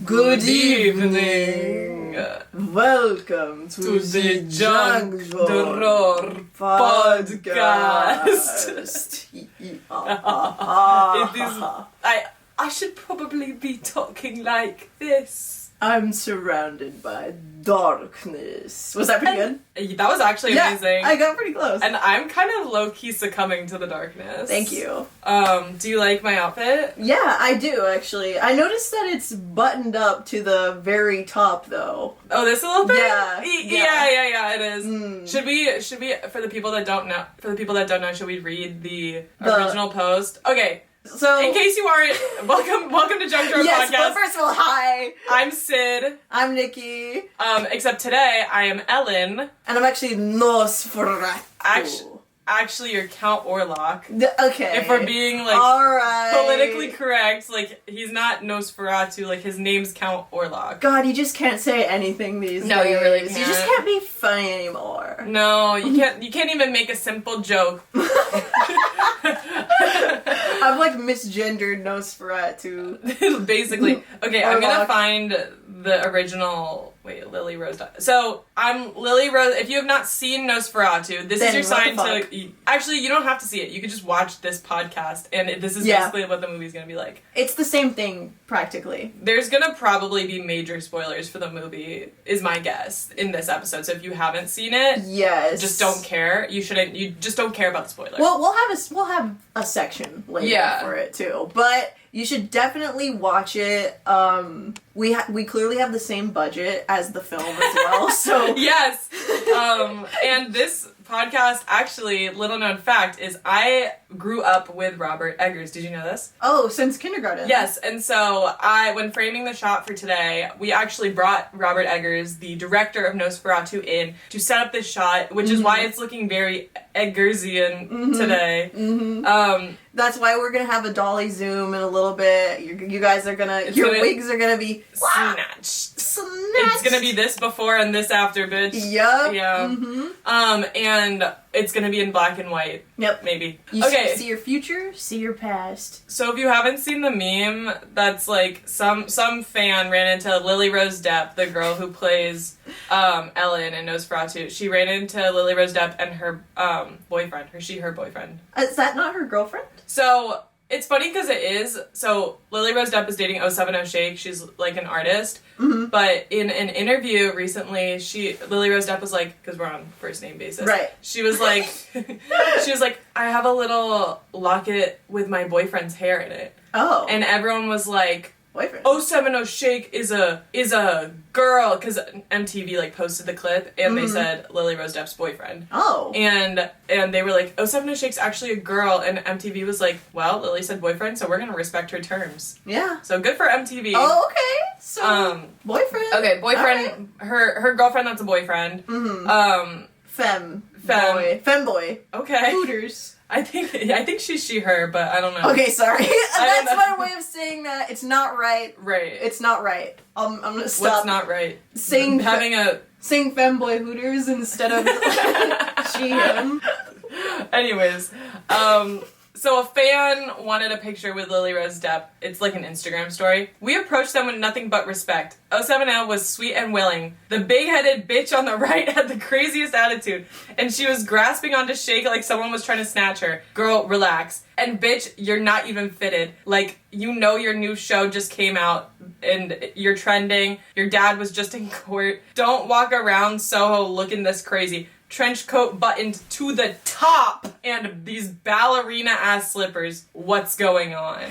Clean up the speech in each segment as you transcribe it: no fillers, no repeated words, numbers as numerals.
Good evening. Welcome to the Junk Drawer podcast. It is. I should probably be talking like this. I'm surrounded by darkness. Was that pretty good? That was actually amazing. I got pretty close. And I'm kind of low-key succumbing to the darkness. Thank you. Do you like my outfit? Yeah, I do, actually. I noticed that it's buttoned up to the very top, though. Oh, this little thing? Yeah. Yeah, it is. Should we, for the people that don't know, should we read the original post? Okay. So, in case you aren't, welcome to Junk Drawer yes, Podcast. but first of all, hi. I'm Sid. I'm Nikki. Except today I am Ellen. And I'm actually Nosferatu. Actually, you're Count Orlok. Okay. If we're being, like, alright, politically correct, like, he's not Nosferatu, like, his name's Count Orlok. God, you just can't say anything these days. No, you really can't. You just can't be funny anymore. No, you can't even make a simple joke. I'm like misgendered Nosferatu. Basically. Okay, I'm gonna find the original... Wait, Lily Rose Depp. So, I'm Lily Rose... If you have not seen Nosferatu, this is your sign to... Actually, you don't have to see it. You could just watch this podcast, and this is basically what the movie's gonna be like. It's the same thing, practically. There's gonna probably be major spoilers for the movie, is my guess, in this episode. So if you haven't seen it... Yes. Just don't care. You just don't care about the spoilers. Well, we'll have a section later for it, too. But... you should definitely watch it. We clearly have the same budget as the film as well, so... Yes! And this podcast, actually, little known fact, is I grew up with Robert Eggers. Did you know this? Oh, since kindergarten. Yes, and so when framing the shot for today, we actually brought Robert Eggers, the director of Nosferatu, in to set up this shot, which is why it's looking very Eggersian today. That's why we're gonna have a dolly zoom in a little bit. You guys are your wigs are gonna be snatched. It's gonna be this before and this after, bitch. Yep. Yeah. And it's gonna be in black and white. Yep. Maybe. Okay. See your future, see your past. So if you haven't seen the meme, that's like some fan ran into Lily Rose Depp, the girl who plays Ellen in Nosferatu. She ran into Lily Rose Depp and her boyfriend, her boyfriend. Is that not her girlfriend? So it's funny because it is. So Lily Rose Depp is dating 070 Shake. She's like an artist. But in an interview recently, Lily Rose Depp was like, because we're on first name basis. Right. She was like, I have a little locket with my boyfriend's hair in it. Oh. And everyone was like, boyfriend. 070 Shake is a girl, because MTV like posted the clip and they said Lily Rose Depp's boyfriend. Oh. And they were like, 070 Shake's actually a girl, and MTV was like, well, Lily said boyfriend, so we're gonna respect her terms. Yeah. So good for MTV. Oh, okay. So boyfriend. Okay, boyfriend. Right. Her girlfriend that's a boyfriend. Femboy. Okay. Hooters. I think she's she/her, but I don't know. Okay, sorry. That's my way of saying that. It's not right. Right. It's not right. I'm gonna stop. What's not right? Sing femboy Hooters instead of she/him. Anyways, so a fan wanted a picture with Lily Rose Depp. It's like an Instagram story. We approached them with nothing but respect. 070 was sweet and willing. The big-headed bitch on the right had the craziest attitude, and she was grasping onto Shake like someone was trying to snatch her. Girl, relax. And bitch, you're not even fitted. Like, you know your new show just came out, and you're trending. Your dad was just in court. Don't walk around Soho looking this crazy. Trench coat buttoned to the top and these ballerina ass slippers. What's going on?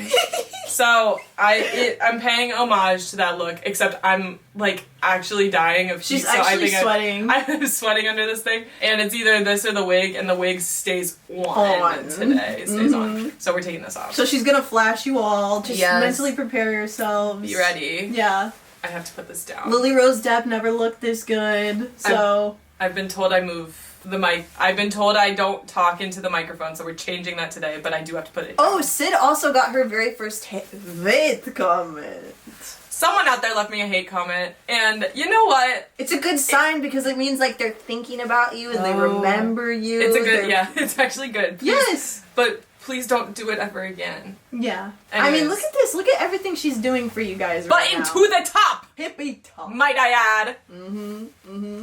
So I'm paying homage to that look, except I'm like actually dying of heat. She's actually sweating. I'm sweating under this thing, and it's either this or the wig, and the wig stays on today. Stays on. So we're taking this off. So she's gonna flash you all. Just mentally prepare yourselves. Be ready. Yeah. I have to put this down. Lily Rose Depp never looked this good. So. I've been told I move the mic. I've been told I don't talk into the microphone, so we're changing that today, but I do have to put it down. Oh, Sid also got her very first hate comment. Someone out there left me a hate comment, and you know what? It's a good sign because it means like they're thinking about you and they remember you. It's a good, it's actually good. Please, yes! But please don't do it ever again. Yeah. Anyways. I mean, look at this. Look at everything she's doing for you guys right now. But into the top! Hippie top. Might I add.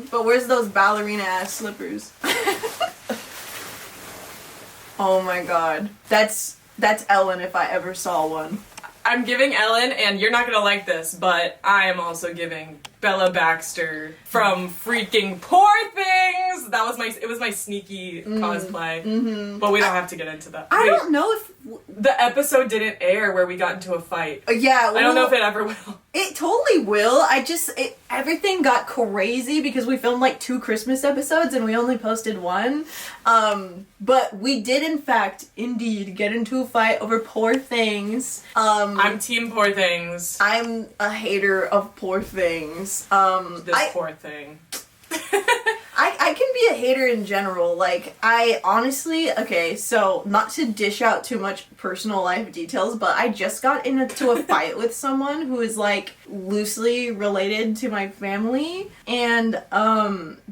But where's those ballerina-ass slippers? Oh my god. That's Ellen if I ever saw one. I'm giving Ellen, and you're not gonna like this, but I am also giving Bella Baxter from freaking Poor Things! It was my sneaky cosplay. But we don't have to get into that. I don't know if... The episode didn't air where we got into a fight. Yeah, well, I don't know if it ever will. It totally will. Everything got crazy because we filmed like 2 Christmas episodes and we only posted 1. But we did in fact, indeed, get into a fight over Poor Things. I'm team Poor Things. I'm a hater of Poor Things. Poor thing. I can be a hater in general. Like, I honestly, okay, so not to dish out too much personal life details, but I just got into a fight with someone who is like loosely related to my family. And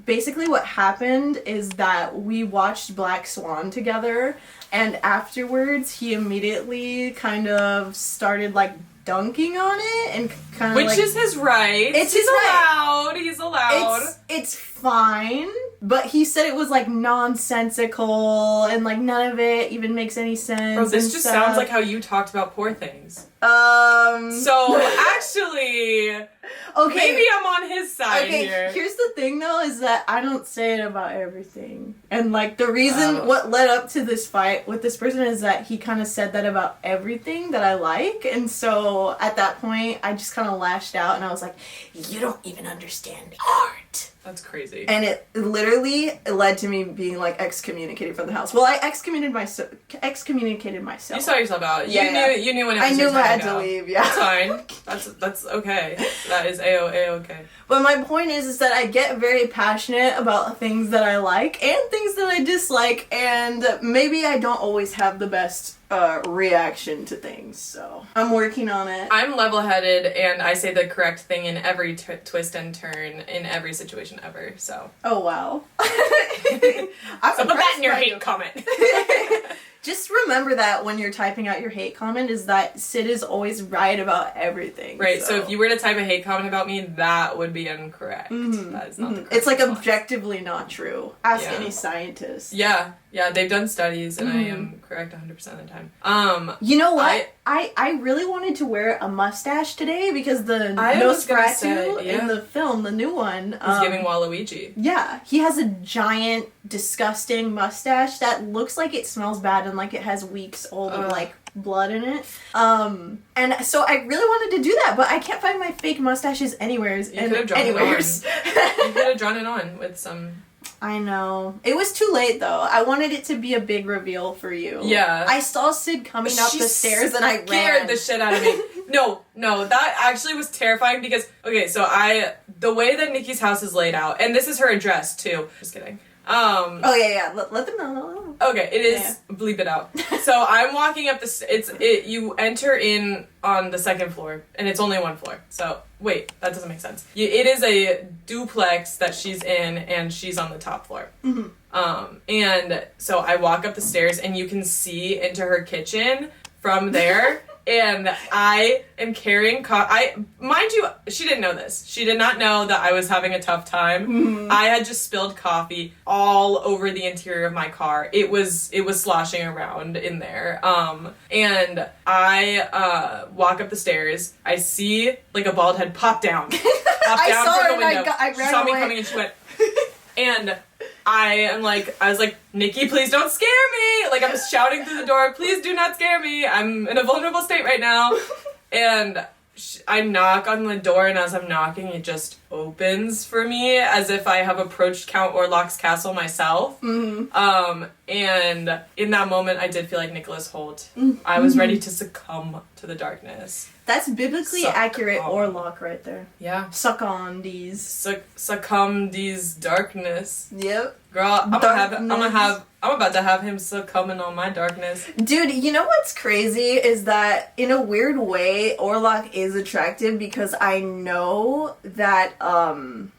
basically what happened is that we watched Black Swan together, and afterwards he immediately kind of started like dunking on it and kind of Which is his right. He's allowed. Right. He's allowed. It's fine, but he said it was like nonsensical and like none of it even makes any sense. Bro, this just sounds like how you talked about Poor Things. So actually, okay, maybe I'm on his side here. Here's the thing though, is that I don't say it about everything. And like the reason what led up to this fight with this person is that he kind of said that about everything that I like. And so at that point I just kind of lashed out and I was like, you don't even understand art. That's crazy. And it literally led to me being like excommunicated from the house. Well, I excommunicated myself. You saw yourself out. Yeah. You knew when it was I knew your time I had to to go. leave, yeah. That's fine. That's okay. That is A-okay. But my point is that I get very passionate about things that I like and things that I dislike, and maybe I don't always have the best reaction to things, so I'm working on it. I'm level-headed, and I say the correct thing in every twist and turn in every situation ever, so. Oh, wow. So put that in your hate comment. Just remember that when you're typing out your hate comment is that Sid is always right about everything. Right, so if you were to type a hate comment about me, that would be incorrect. That is not the correct It's like response. objectively not true. Ask any scientist. Yeah, they've done studies, and I am correct 100% of the time. You know what? I really wanted to wear a mustache today because the Nosferatu in the film, the new one, is giving Waluigi. Yeah, he has a giant, disgusting mustache that looks like it smells bad and like it has weeks old of like blood in it. And so I really wanted to do that, but I can't find my fake mustaches anywhere. You could have drawn it on. You could have drawn it on with some. I know. It was too late though. I wanted it to be a big reveal for you. Yeah. I saw Sid coming up the stairs and I ran. Scared the shit out of me. No, that actually was terrifying because, okay, so the way that Nikki's house is laid out, and this is her address too. Just kidding. Oh yeah. Let them know. Okay, it is. Bleep it out. So I'm walking up you enter in on the 2nd floor, and it's only 1 floor. So wait, that doesn't make sense. It is a duplex that she's in, and she's on the top floor. And so I walk up the stairs, and you can see into her kitchen from there. And I am carrying mind you, she didn't know this. She did not know that I was having a tough time. I had just spilled coffee all over the interior of my car. It was sloshing around in there. And I walk up the stairs. I see like a bald head pop down. From the window. I she saw me coming and she went, and I was like, Nikki, please don't scare me! Like, I was shouting through the door, please do not scare me! I'm in a vulnerable state right now. And I knock on the door, and as I'm knocking, it just opens for me, as if I have approached Count Orlok's castle myself. And in that moment, I did feel like Nicholas Hoult. I was ready to succumb to the darkness. That's biblically accurate Orlok right there. Yeah. Suck on these. Succumb these darkness. Yep. Girl, I'm about to have him succumbing on my darkness. Dude, you know what's crazy is that in a weird way, Orlok is attractive because I know that Bill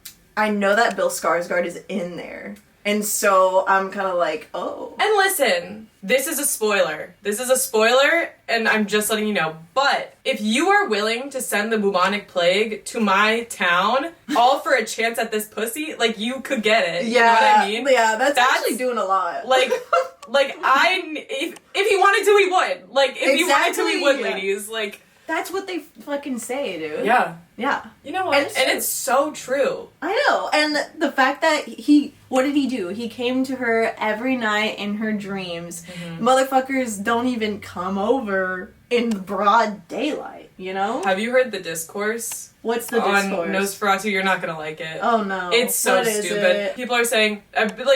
Skarsgård is in there. And so I'm kind of like, oh. And listen, this is a spoiler. This is a spoiler, and I'm just letting you know. But if you are willing to send the bubonic plague to my town, all for a chance at this pussy, like, you could get it. You know what I mean? Yeah, that's actually doing a lot. Like, if he wanted to, he would. Like, if he wanted to, he would, ladies. Like, that's what they fucking say, dude. Yeah. Yeah. You know what? And it's so true. I know. And the fact that what did he do? He came to her every night in her dreams. Mm-hmm. Motherfuckers don't even come over in broad daylight, you know? Have you heard the discourse? What's the discourse? On Nosferatu, you're not gonna like it. Oh no. It's so stupid. People are saying,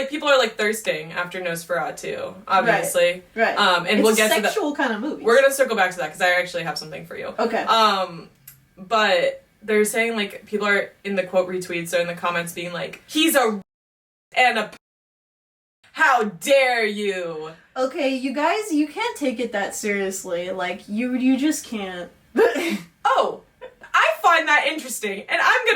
people are thirsting after Nosferatu, obviously. Right. And we'll get to that. It's a sexual kind of movie. We're gonna circle back to that because I actually have something for you. Okay. But they're saying, people are in the quote retweets or in the comments being like, he's a and a how dare you? Okay, you guys, you can't take it that seriously. You just can't. Oh, I find that interesting, and I'm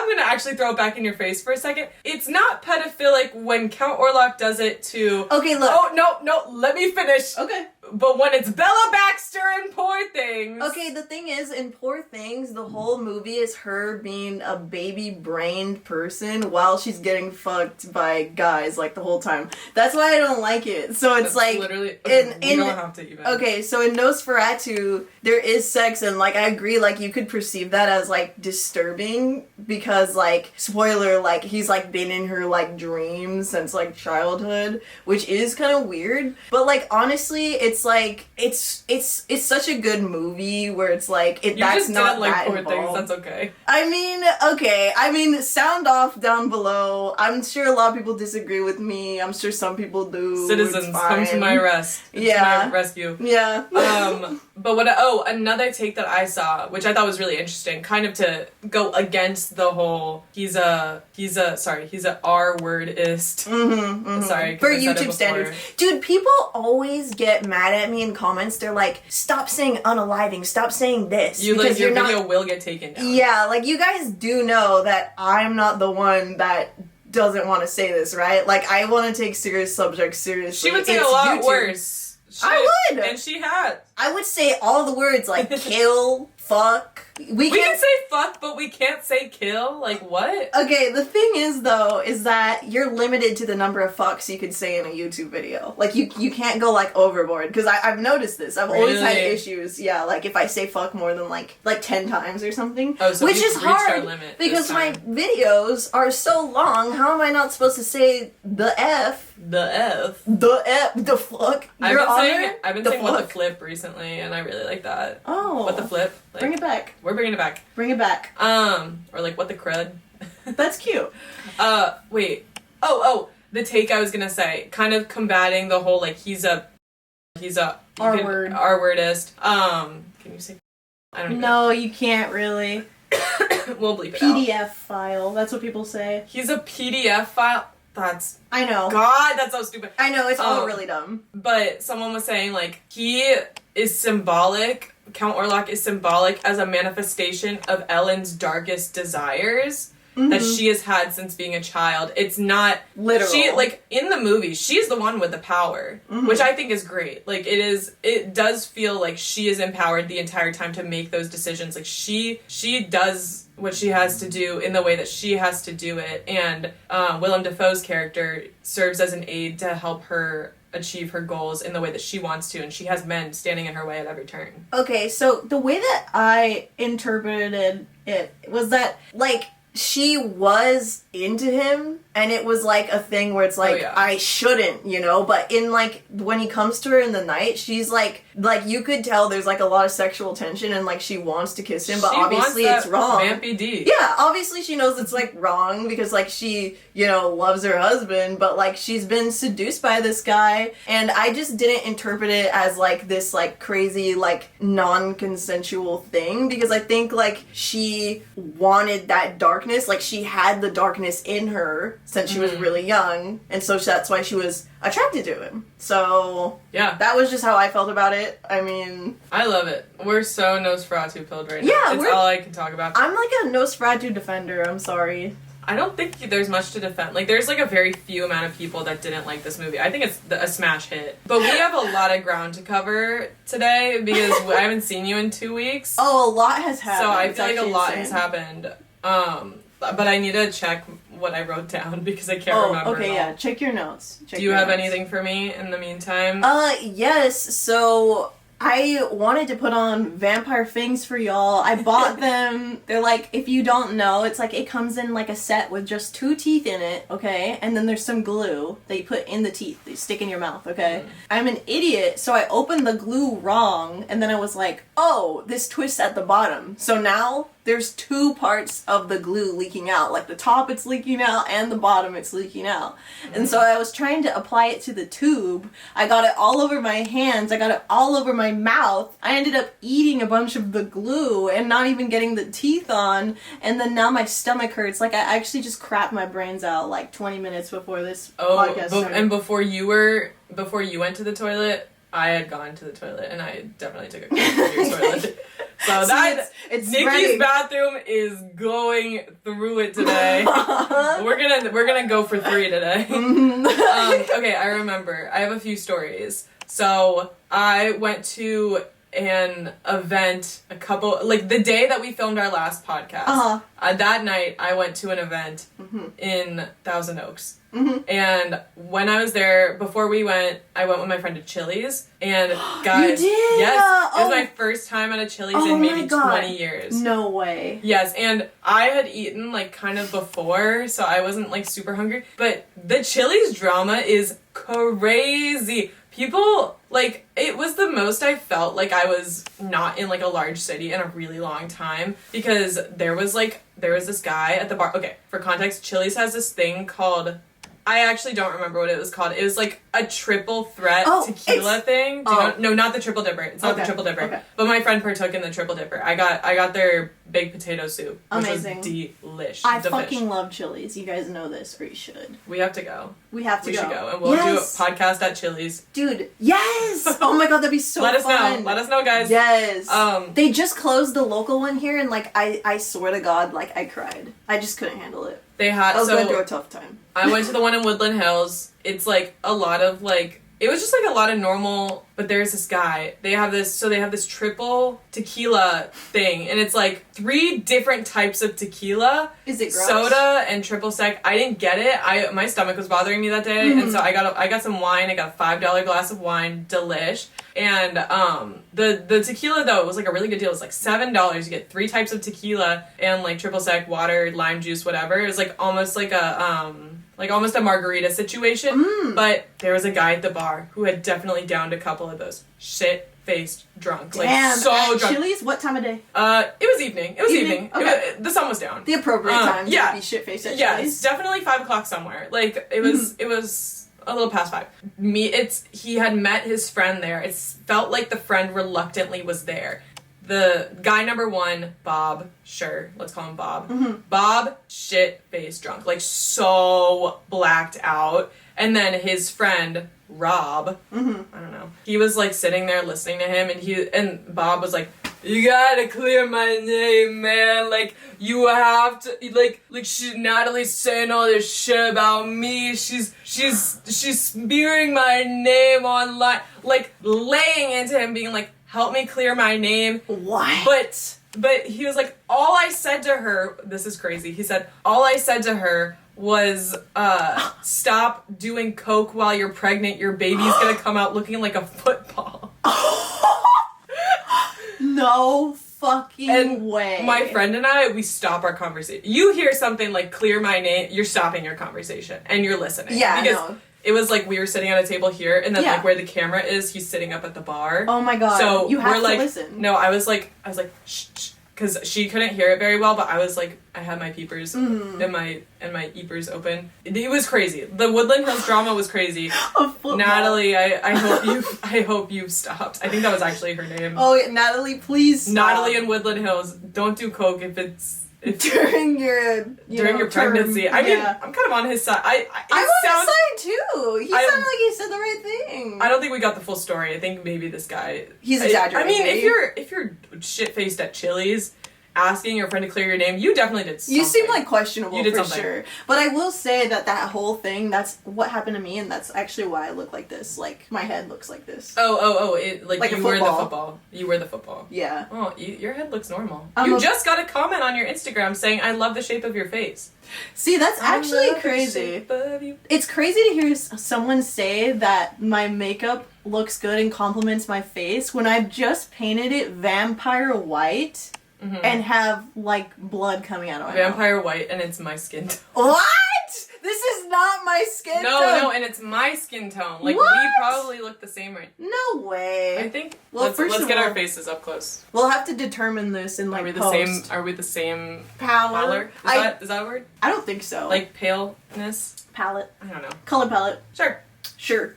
gonna actually throw it back in your face for a second. It's not pedophilic when Count Orlok does it to. Okay, look. Oh no, let me finish. Okay. But when it's Bella Baxter in Poor Things. Okay, the thing is, in Poor Things, the whole movie is her being a baby-brained person while she's getting fucked by guys, the whole time. That's why I don't like it. So it's That's literally... Okay, we don't have to even... Okay, so in Nosferatu, there is sex, and, I agree, you could perceive that as, disturbing, because, spoiler, he's, been in her, dreams since, childhood, which is kind of weird. But, honestly, it's such a good movie where it's that's not that Poor involved. Things, that's okay. I mean, sound off down below. I'm sure a lot of people disagree with me. I'm sure some people do. Citizens, come to my my rescue. Yeah. But another take that I saw, which I thought was really interesting, kind of to go against the whole he's a R-wordist. Sorry. For YouTube standards. Dude, people always get mad at me in comments. They're like, stop saying unaliving, stop saying this. Your video will get taken down. Yeah, you guys do know that I'm not the one that doesn't want to say this, right? I want to take serious subjects seriously. She would say a lot worse. I would! And she had. I would say all the words kill, fuck. We can say fuck, but we can't say kill? What? Okay, the thing is, though, is that you're limited to the number of fucks you could say in a YouTube video. You can't go, overboard. Because I've noticed this. I've always had issues, if I say fuck more than, 10 times or something. Oh, so which is hard, our limit because my videos are so long, how am I not supposed to say the F? The F? The fuck? I've been saying what the flip recently, and I really like that. Oh. What the flip? Bring it back. We're bringing it back. Bring it back. Or what the crud. That's cute. Wait. Oh, the take I was gonna say, kind of combating the whole, he's a R-word. R-wordist. Can you say? I don't even know. No, you can't really. We'll bleep it PDF out. file. That's what people say. He's a PDF file? I know. God, that's so stupid. I know, it's all really dumb. But someone was saying, he is symbolic, Count Orlok is symbolic as a manifestation of Ellen's darkest desires that she has had since being a child. It's not... literal. She, in the movie, she's the one with the power, which I think is great. It does feel like she is empowered the entire time to make those decisions. She does what she has to do in the way that she has to do it, and Willem Dafoe's character serves as an aid to help her achieve her goals in the way that she wants to, and she has men standing in her way at every turn. Okay, so the way that I interpreted it was that, she was into him, and it was a thing where it's I shouldn't, but in when he comes to her in the night, she's you could tell there's a lot of sexual tension, and she wants to kiss him, but obviously it's wrong. Vampy D. Yeah, obviously she knows it's wrong, because she, loves her husband, but she's been seduced by this guy, and I just didn't interpret it as this crazy non-consensual thing, because I think she wanted that darkness, she had the darkness in her since she was really young, and so that's why she was attracted to him. So yeah, that was just how I felt about it. I mean, I love it. We're so Nosferatu pilled right now. Yeah, it's all I can talk about. I'm a Nosferatu defender. I'm sorry. I don't think there's much to defend. Like, there's, like, a very few amount of people that didn't like this movie. I think it's a smash hit. But we have a lot of ground to cover today because I haven't seen you in 2 weeks. Oh, a lot has happened. So I feel like a lot has happened. But I need to check what I wrote down because I can't remember. Okay, yeah. Check your notes. Do you have anything for me in the meantime? Yes. So I wanted to put on vampire fangs for y'all. I bought them. They're like, if you don't know, it's like it comes in like a set with just 2 teeth in it, okay? And then there's some glue that you put in the teeth that you stick in your mouth, okay? I'm an idiot, so I opened the glue wrong, and then I was like, oh, this twists at the bottom. So now there's 2 parts of the glue leaking out. Like the top it's leaking out and the bottom it's leaking out. And so I was trying to apply it to the tube. I got it all over my hands. I got it all over my mouth. I ended up eating a bunch of the glue and not even getting the teeth on. And then now my stomach hurts. Like I actually just crapped my brains out like 20 minutes before this podcast started. And before you went to the toilet, I had gone to the toilet and I definitely took a crap in your toilet. So it's Nikki's ready. Bathroom is going through it today. we're gonna go for 3 today. Okay, I remember. I have a few stories. So I went to an event the day that we filmed our last podcast. That night I went to an event in Thousand Oaks. And when I was there, before we went, I went with my friend to Chili's. And guys, you did? Yes, it was my first time at a Chili's in maybe 20 years. No way. Yes, and I had eaten like kind of before, so I wasn't like super hungry. But the Chili's drama is crazy. People, like, it was the most I felt like I was not in, like, a large city in a really long time, because there was this guy at the bar. Okay, for context, Chili's has this thing called, I actually don't remember what it was called. It was, like, a triple threat tequila thing. No, not the triple dipper. It's not the triple dipper. Okay. But my friend partook in the triple dipper. I got their baked potato soup, which Amazing. Was delish. I fucking love Chili's. You guys know this, or you should. We have to go. We should go. And we'll do a podcast at Chili's. Dude, yes! Oh my god, that'd be so fun. Let us know, guys. Yes. They just closed the local one here, and, like, I swear to God, like, I cried. I just couldn't handle it. I was going through a tough time. I went to the one in Woodland Hills. It's, like, a lot of, like... It was just, like, a lot of normal... But there's this guy. They have this triple tequila thing. And it's, like, 3 different types of tequila. Is it gross? Soda and triple sec. I didn't get it. My stomach was bothering me that day. And so I got some wine. I got a $5 glass of wine. Delish. And the tequila, though, it was, like, a really good deal. It was, like, $7. You get 3 types of tequila and, like, triple sec, water, lime juice, whatever. It was, like, almost like a... almost a margarita situation, but there was a guy at the bar who had definitely downed a couple of those shit-faced drunk. Damn, like, so at drunk. Chili's? What time of day? It was evening. It was evening. Okay. The sun was down. The appropriate time to be shit-faced at Chili's? Yeah, it's definitely 5 o'clock somewhere. Like, it was a little past 5. He had met his friend there. It felt like the friend reluctantly was there. The guy number 1, Bob, sure, let's call him Bob. Bob, shit-faced drunk, like so blacked out. And then his friend, Rob, I don't know, he was like sitting there listening to him, and Bob was like, you gotta clear my name, man. Like, you have to, like Natalie's saying all this shit about me. She's smearing my name online, like laying into him, being like, help me clear my name. What? But he was like, all I said to her, this is crazy. He said, all I said to her was, stop doing coke while you're pregnant. Your baby's gonna come out looking like a football. No fucking way. My friend and I, we stop our conversation. You hear something like clear my name, you're stopping your conversation and you're listening. Yeah, because I know. It was like we were sitting at a table here, and then like where the camera is, he's sitting up at the bar. Oh my god! So you have to listen. No, I was like, shh, because she couldn't hear it very well, but I was like, I had my peepers and my eepers open. It was crazy. The Woodland Hills drama was crazy. Natalie, I hope you've stopped. I think that was actually her name. Oh, yeah, Natalie, please stop. Natalie in Woodland Hills, don't do coke if it's during your pregnancy. Term, I mean, I'm kind of on his side. I'm on his side too. He sounded like he said the right thing. I don't think we got the full story. I think maybe this guy. He's exaggerating. I mean, if you're shit faced at Chili's, asking your friend to clear your name, you definitely did something. You seem like questionable You did for something. sure. But I will say that whole thing, that's what happened to me, and that's actually why I look like this. Like, my head looks like this. Like a you were the football. football. You were the football. Yeah. Oh, your head looks normal. You just got a comment on your Instagram saying, I love the shape of your face. See, that's actually I love the crazy. shape of you. It's crazy to hear someone say that my makeup looks good and compliments my face when I've just painted it vampire white and have, like, blood coming out of my mouth. Vampire white, and it's my skin tone. What? This is not my skin tone. No, and it's my skin tone. Like, What? we probably look the same right now. No way. I think, Well, let's first of get all, our faces up close. We'll have to determine this in, like, post. Are we the same Pallor? pallor? Is that a word? I don't think so. Like paleness? palette. I don't know. Color palette. Sure. Sure.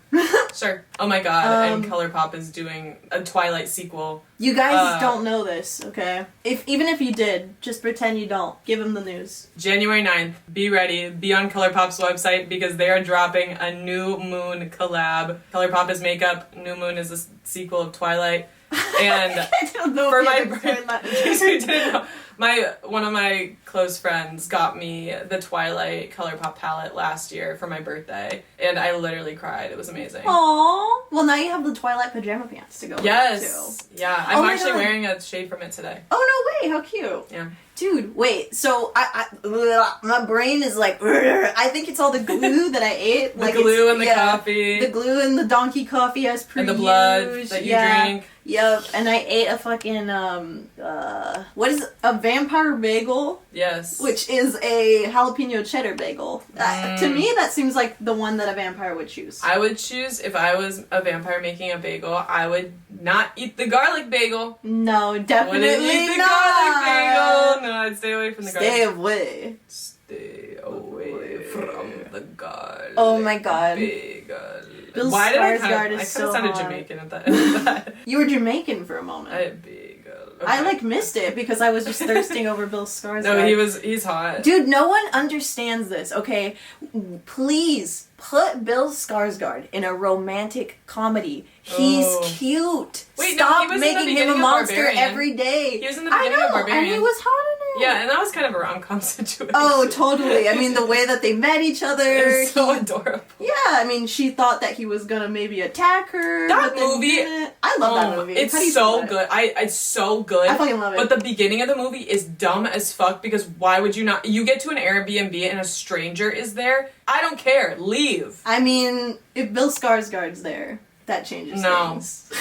Sure. Oh my god, and ColourPop is doing a Twilight sequel. You guys don't know this, okay? Even if you did, just pretend you don't. Give them the news. January 9th, be ready. Be on ColourPop's website because they are dropping a New Moon collab. ColourPop is makeup. New Moon is a sequel of Twilight. And I don't know for if my you explained that. in case you didn't know, one of my close friends got me the Twilight ColourPop palette last year for my birthday, and I literally cried. It was amazing. Aww. Well, now you have the Twilight pajama pants to go Yes. with too. Yeah. Oh I'm my actually God. wearing a shade from it today. Oh, no way. How cute. Yeah. Dude, wait. So, my brain is like, I think it's all the glue that I ate. The glue and the coffee. The glue and the donkey coffee as per And the blood used. that you drink. Yep, and I ate a fucking, what is a vampire bagel? Yes. Which is a jalapeno cheddar bagel. To me, that seems like the one that a vampire would choose. I would choose, if I was a vampire making a bagel, I would not eat the garlic bagel. No, definitely Wouldn't eat the not. garlic bagel. No, I'd stay away from the garlic. Stay away. Stay away from the garlic. Oh my God. Bagel. Bill Why did I Skarsgård kind of is so sounded hot. Jamaican at that? You were Jamaican for a moment. Bagel. I Okay. like missed it because I was just thirsting over Bill Skarsgård. No, he's hot. Dude, no one understands this, okay? Please put Bill Skarsgård in a romantic comedy. He's cute. Wait, no, Stop he was in the making him beginning a of monster Barbarian. every day. He was in the beginning of Barbarian. And he was hot in it. Yeah, and that was kind of a rom-com situation. Oh, totally. I mean, the way that they met each other. It's so adorable. Yeah, I mean, she thought that he was gonna maybe attack her. That but then movie- didn't. I love that movie. It's How do you feel so about it? good. It's so good. I fucking love it. But the beginning of the movie is dumb as fuck because why would you not? You get to an Airbnb and a stranger is there. I don't care. Leave. I mean, if Bill Skarsgård's there, that changes No. things.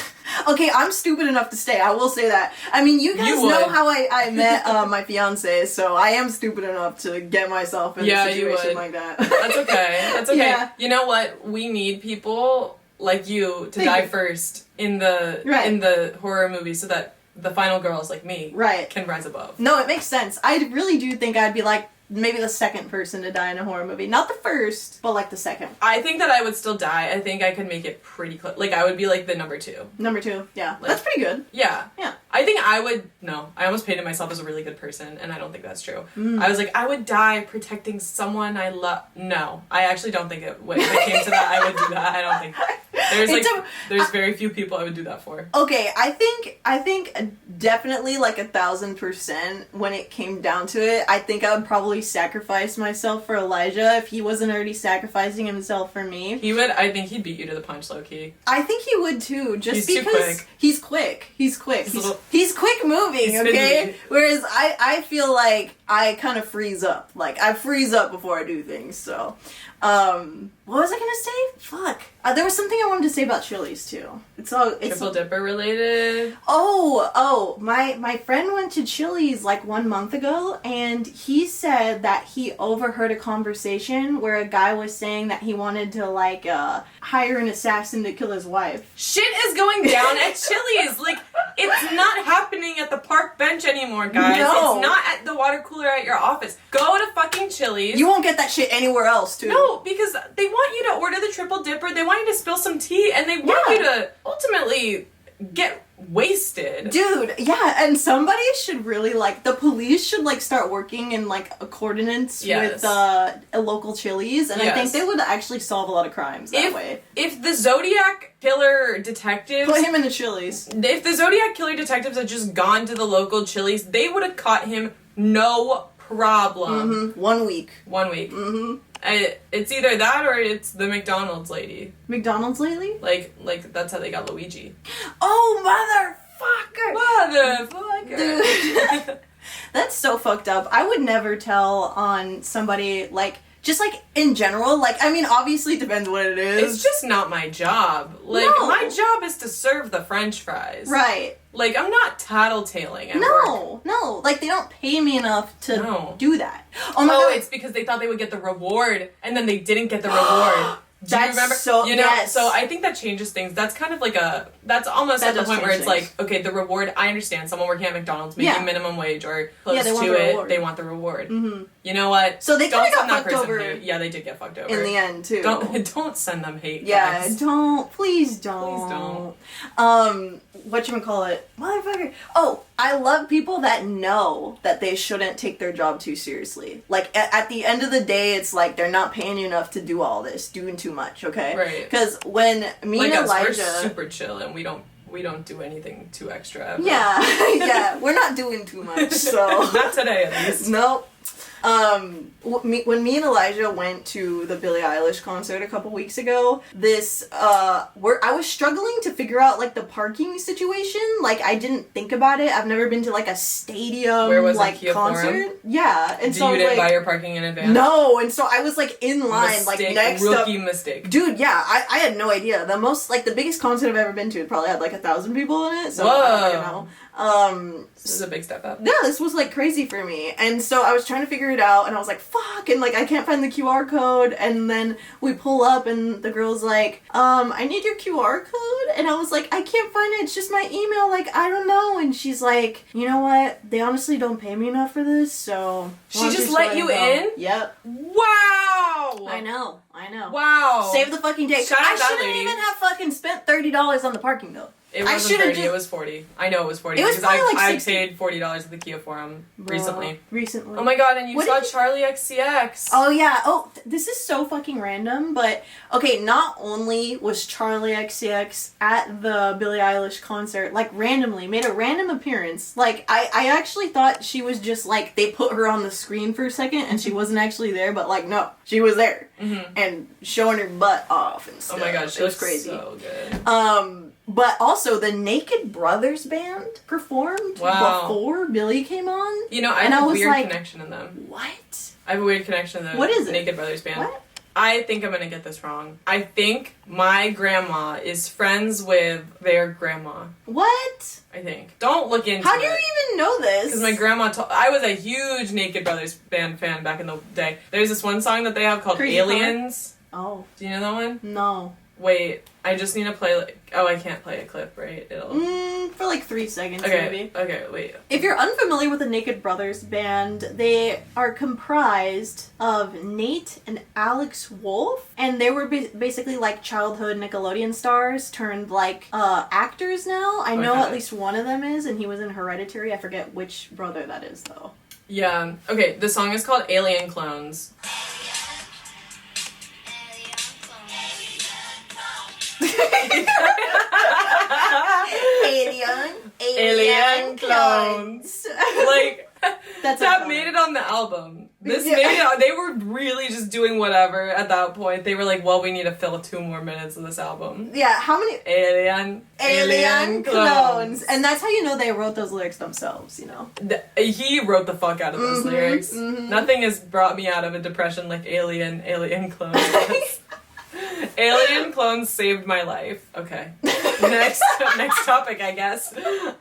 Okay, I'm stupid enough to stay. I will say that. I mean, you guys You know would. how I met my fiance, so I am stupid enough to get myself in Yeah, a you situation would. like that. That's okay. That's okay. Yeah. You know what? We need people like you to Thank die you. first in the horror movie so that the final girls like me Right. can rise above. No, it makes sense. I really do think I'd be like maybe the second person to die in a horror movie. Not the first, but like the second. I think that I would still die. I think I could make it pretty close. Like, I would be like the number 2. Number 2, yeah. Like- That's pretty good. Yeah. Yeah. I think I would. No, I almost painted myself as a really good person, and I don't think that's true. I was like, I would die protecting someone I love. No, I actually don't think it would. If it came to that, I would do that. I don't think. There's very few people I would do that for. Okay, I think definitely like 1,000% when it came down to it, I think I would probably sacrifice myself for Elijah if he wasn't already sacrificing himself for me. He would. I think he'd beat you to the punch, low key. I think he would too, just He's too because quick. he's quick. He's quick. little- He's quick moving, He's okay? spindly. Whereas I feel like I kind of freeze up. Like I freeze up before I do things. So, what was I gonna say? Fuck. There was something I wanted to say about Chili's too. It's Triple Dipper related. My friend went to Chili's like 1 month ago, and he said that he overheard a conversation where a guy was saying that he wanted to like hire an assassin to kill his wife. Shit is going down at Chili's. Like, it's not happening at the park bench anymore, guys. No. It's not at the water cooler at your office. Go to fucking Chili's. You won't get that shit anywhere else, too. No, because they want you to order the triple dipper, they want you to spill some tea, and they want Yeah. you to ultimately get wasted. Dude, yeah, and somebody should really, like, the police should, like, start working in, like, coordinates with local Chili's, and I think they would actually solve a lot of crimes that way. If the Zodiac killer detectives... Put him in the Chili's. If the Zodiac killer detectives had just gone to the local Chili's, they would have caught him no problem. 1 week. 1 week. It's either that or it's the McDonald's lady. McDonald's lately? Like that's how they got Luigi. Oh, motherfucker! Motherfucker! Dude. That's so fucked up. I would never tell on somebody, like, just, like, in general. Like, I mean, obviously it depends what it is. It's just not my job. Like, my job is to serve the French fries. Right. Like, I'm not tattletaling at work. No. Like, they don't pay me enough to do that. Oh, my God. It's because they thought they would get the reward, and then they didn't get the reward. Do you remember? So, So I think that changes things. That's kind of like that's almost at the point where it's like, okay, the reward, I understand someone working at McDonald's making minimum wage or close to it, they want the reward. You know what? So they kind of got fucked over. Yeah, they did get fucked over. In the end, too. Don't send them hate texts. Please don't. Whatchamacallit? Motherfucker. Oh, I love people that know that they shouldn't take their job too seriously. Like, at the end of the day, it's like, they're not paying you enough to do all this, doing too much, okay? Right. Because when me and Elijah... we're super chill and we don't do anything too extra ever. Yeah, we're not doing too much, so... Not today, at least. Nope. When me and Elijah went to the Billie Eilish concert a couple weeks ago, I was struggling to figure out, like, the parking situation. Like, I didn't think about it. I've never been to, like, a stadium, concert. Forum? Yeah. And so you didn't buy your parking in advance? No, and so I was, like, in line, rookie mistake. Dude, yeah, I had no idea. The biggest concert I've ever been to probably had, like, 1,000 people in it, so whoa. I don't know. This is a big step up. Yeah, this was, like, crazy for me. And so I was trying to figure it out, and I was like, fuck, and, like, I can't find the QR code, and then we pull up, and the girl's like, I need your QR code? And I was like, I can't find it, it's just my email, like, I don't know. And she's like, you know what, they honestly don't pay me enough for this, so... She just let you in? Yep. Wow! I know. Wow. Save the fucking day. Shout out I that shouldn't lady. even have fucking spent $30 on the parking, though. It wasn't 30, it was 40. I know it was 40 because I paid $40 at the Kia Forum recently. Recently. Oh my god, and you saw Charlie XCX. Oh yeah. Oh, this is so fucking random, but okay, not only was Charlie XCX at the Billie Eilish concert, like randomly, made a random appearance. Like, I actually thought she was just like, they put her on the screen for a second and she wasn't actually there, but like, no, she was there. And showing her butt off and stuff. Oh my god, it was crazy. So good. But also, the Naked Brothers band performed before Billie came on. You know, I have a weird connection to them. What? I have a weird connection to the What is it? Naked Brothers band. What? I think I'm gonna get this wrong. I think my grandma is friends with their grandma. What? I think. Don't look into it. How do you even know this? Because my grandma I was a huge Naked Brothers band fan back in the day. There's this one song that they have called Crazy Aliens. Color? Oh. Do you know that one? No. Wait, I just need to play, I can't play a clip, right? For like 3 seconds, maybe. Okay, wait. If you're unfamiliar with the Naked Brothers band, they are comprised of Nate and Alex Wolf, and they were basically like childhood Nickelodeon stars turned like actors now. I know at least one of them is, and he was in Hereditary. I forget which brother that is, though. Yeah. Okay, the song is called Alien Clones. Alien clones. Like, that made it on the album. Made it. They were really just doing whatever at that point. They were like, well, we need to fill 2 more minutes of this album. Yeah, how many? Alien clones. And that's how you know they wrote those lyrics themselves, you know? He wrote the fuck out of those lyrics. Nothing has brought me out of a depression like Alien clones. Alien clones saved my life. Okay. Next topic, I guess.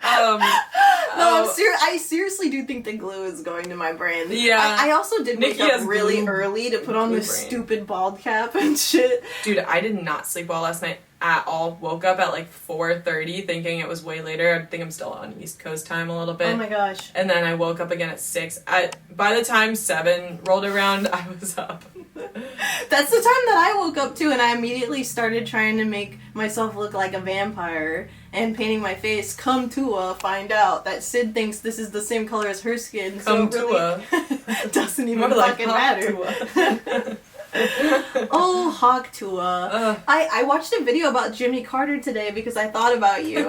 I seriously do think the glue is going to my brain. Yeah. I also did wake up really early to put on this stupid bald cap and shit. Dude, I did not sleep well last night at all. Woke up at like 4:30 thinking it was way later. I think I'm still on East Coast time a little bit. Oh my gosh. And then I woke up again at 6. By the time 7 rolled around, I was up. That's the time that I woke up too, and I immediately started trying to make myself look like a vampire. and painting my face. Come Tua, find out that Sid thinks this is the same color as her skin. Come so really doesn't even fucking matter. Oh, Hawk Tua. I watched a video about Jimmy Carter today because I thought about you.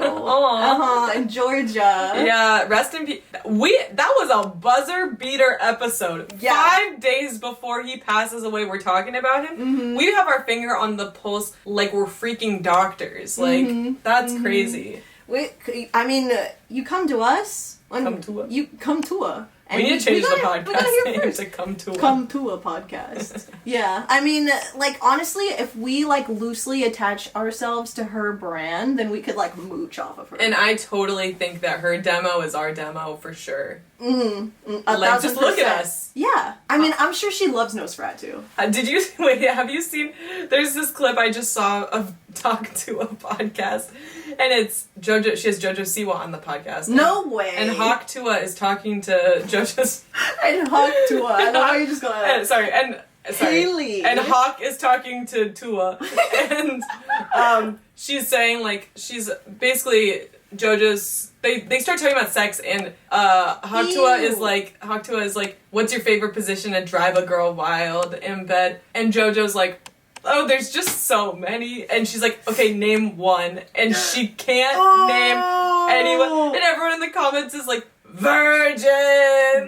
In Georgia. Yeah, rest in peace. That was a buzzer beater episode. Yeah. 5 days before he passes away, we're talking about him. Mm-hmm. We have our finger on the pulse like we're freaking doctors. Like, that's crazy. You come to us. Come to us. You come to us. And we need to change the podcast name to Come To A. Come To A podcast. Yeah. I mean, like, honestly, if we, like, loosely attach ourselves to her brand, then we could, like, mooch off of her. And I totally think that her demo is our demo for sure. Like, just look at us. Yeah. I mean, I'm sure she loves Nosferatu. Have you seen, there's this clip I just saw of Talk To A podcast, and it's JoJo, she has JoJo Siwa on the podcast. No way! And Hawk Tua is talking to JoJo's... And Hawk Tua, I know how you just got it. Sorry. Haley! And Hawk is talking to Tua, and she's saying, like, she's basically... JoJo's they start talking about sex, and Hawk Tua is like, what's your favorite position to drive a girl wild in bed? And JoJo's like, oh, there's just so many. And she's like, okay, name one. And she can't name anyone. And everyone in the comments is like, virgin.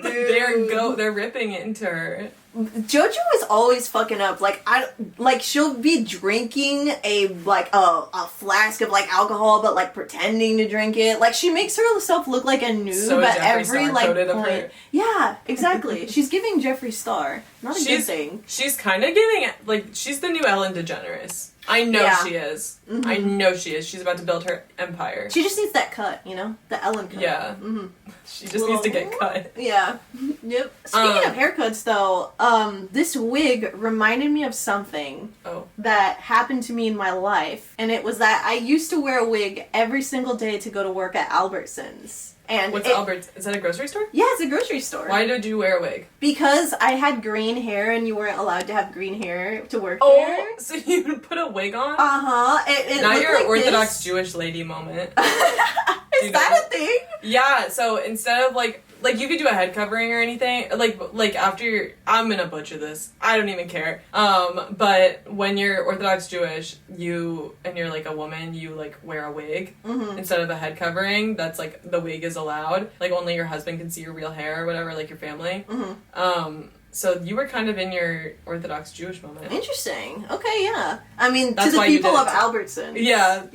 They're ripping into her. JoJo is always fucking up. Like, she'll be drinking a flask of, like, alcohol, but, like, pretending to drink it. Like, she makes herself look like a noob at every, like, point. Yeah, exactly. She's giving Jeffree Star. Not a good thing. She's kind of giving it, like, she's the new Ellen DeGeneres. I know she is. Mm-hmm. I know she is. She's about to build her empire. She just needs that cut, you know? The Ellen cut. Yeah. Mm-hmm. She just needs to get cut. Yeah. Yep. Speaking of haircuts, though, this wig reminded me of something that happened to me in my life. And it was that I used to wear a wig every single day to go to work at Albertsons. And what's Albertsons? Is that a grocery store? Yeah, it's a grocery store. Why did you wear a wig? Because I had green hair and you weren't allowed to have green hair to work there. Oh, so you put a wig on? Uh-huh. Now you're an Orthodox Jewish lady moment. Is that a thing? Yeah, so instead of like you could do a head covering or anything, like after I'm gonna butcher this, I don't even care. But when you're Orthodox Jewish, you're like a woman, you like wear a wig instead of a head covering. That's like the wig is allowed. Like only your husband can see your real hair or whatever, like your family. So you were kind of in your Orthodox Jewish moment. Interesting. Okay, yeah. I mean, that's to the people of Albertsons. Yeah.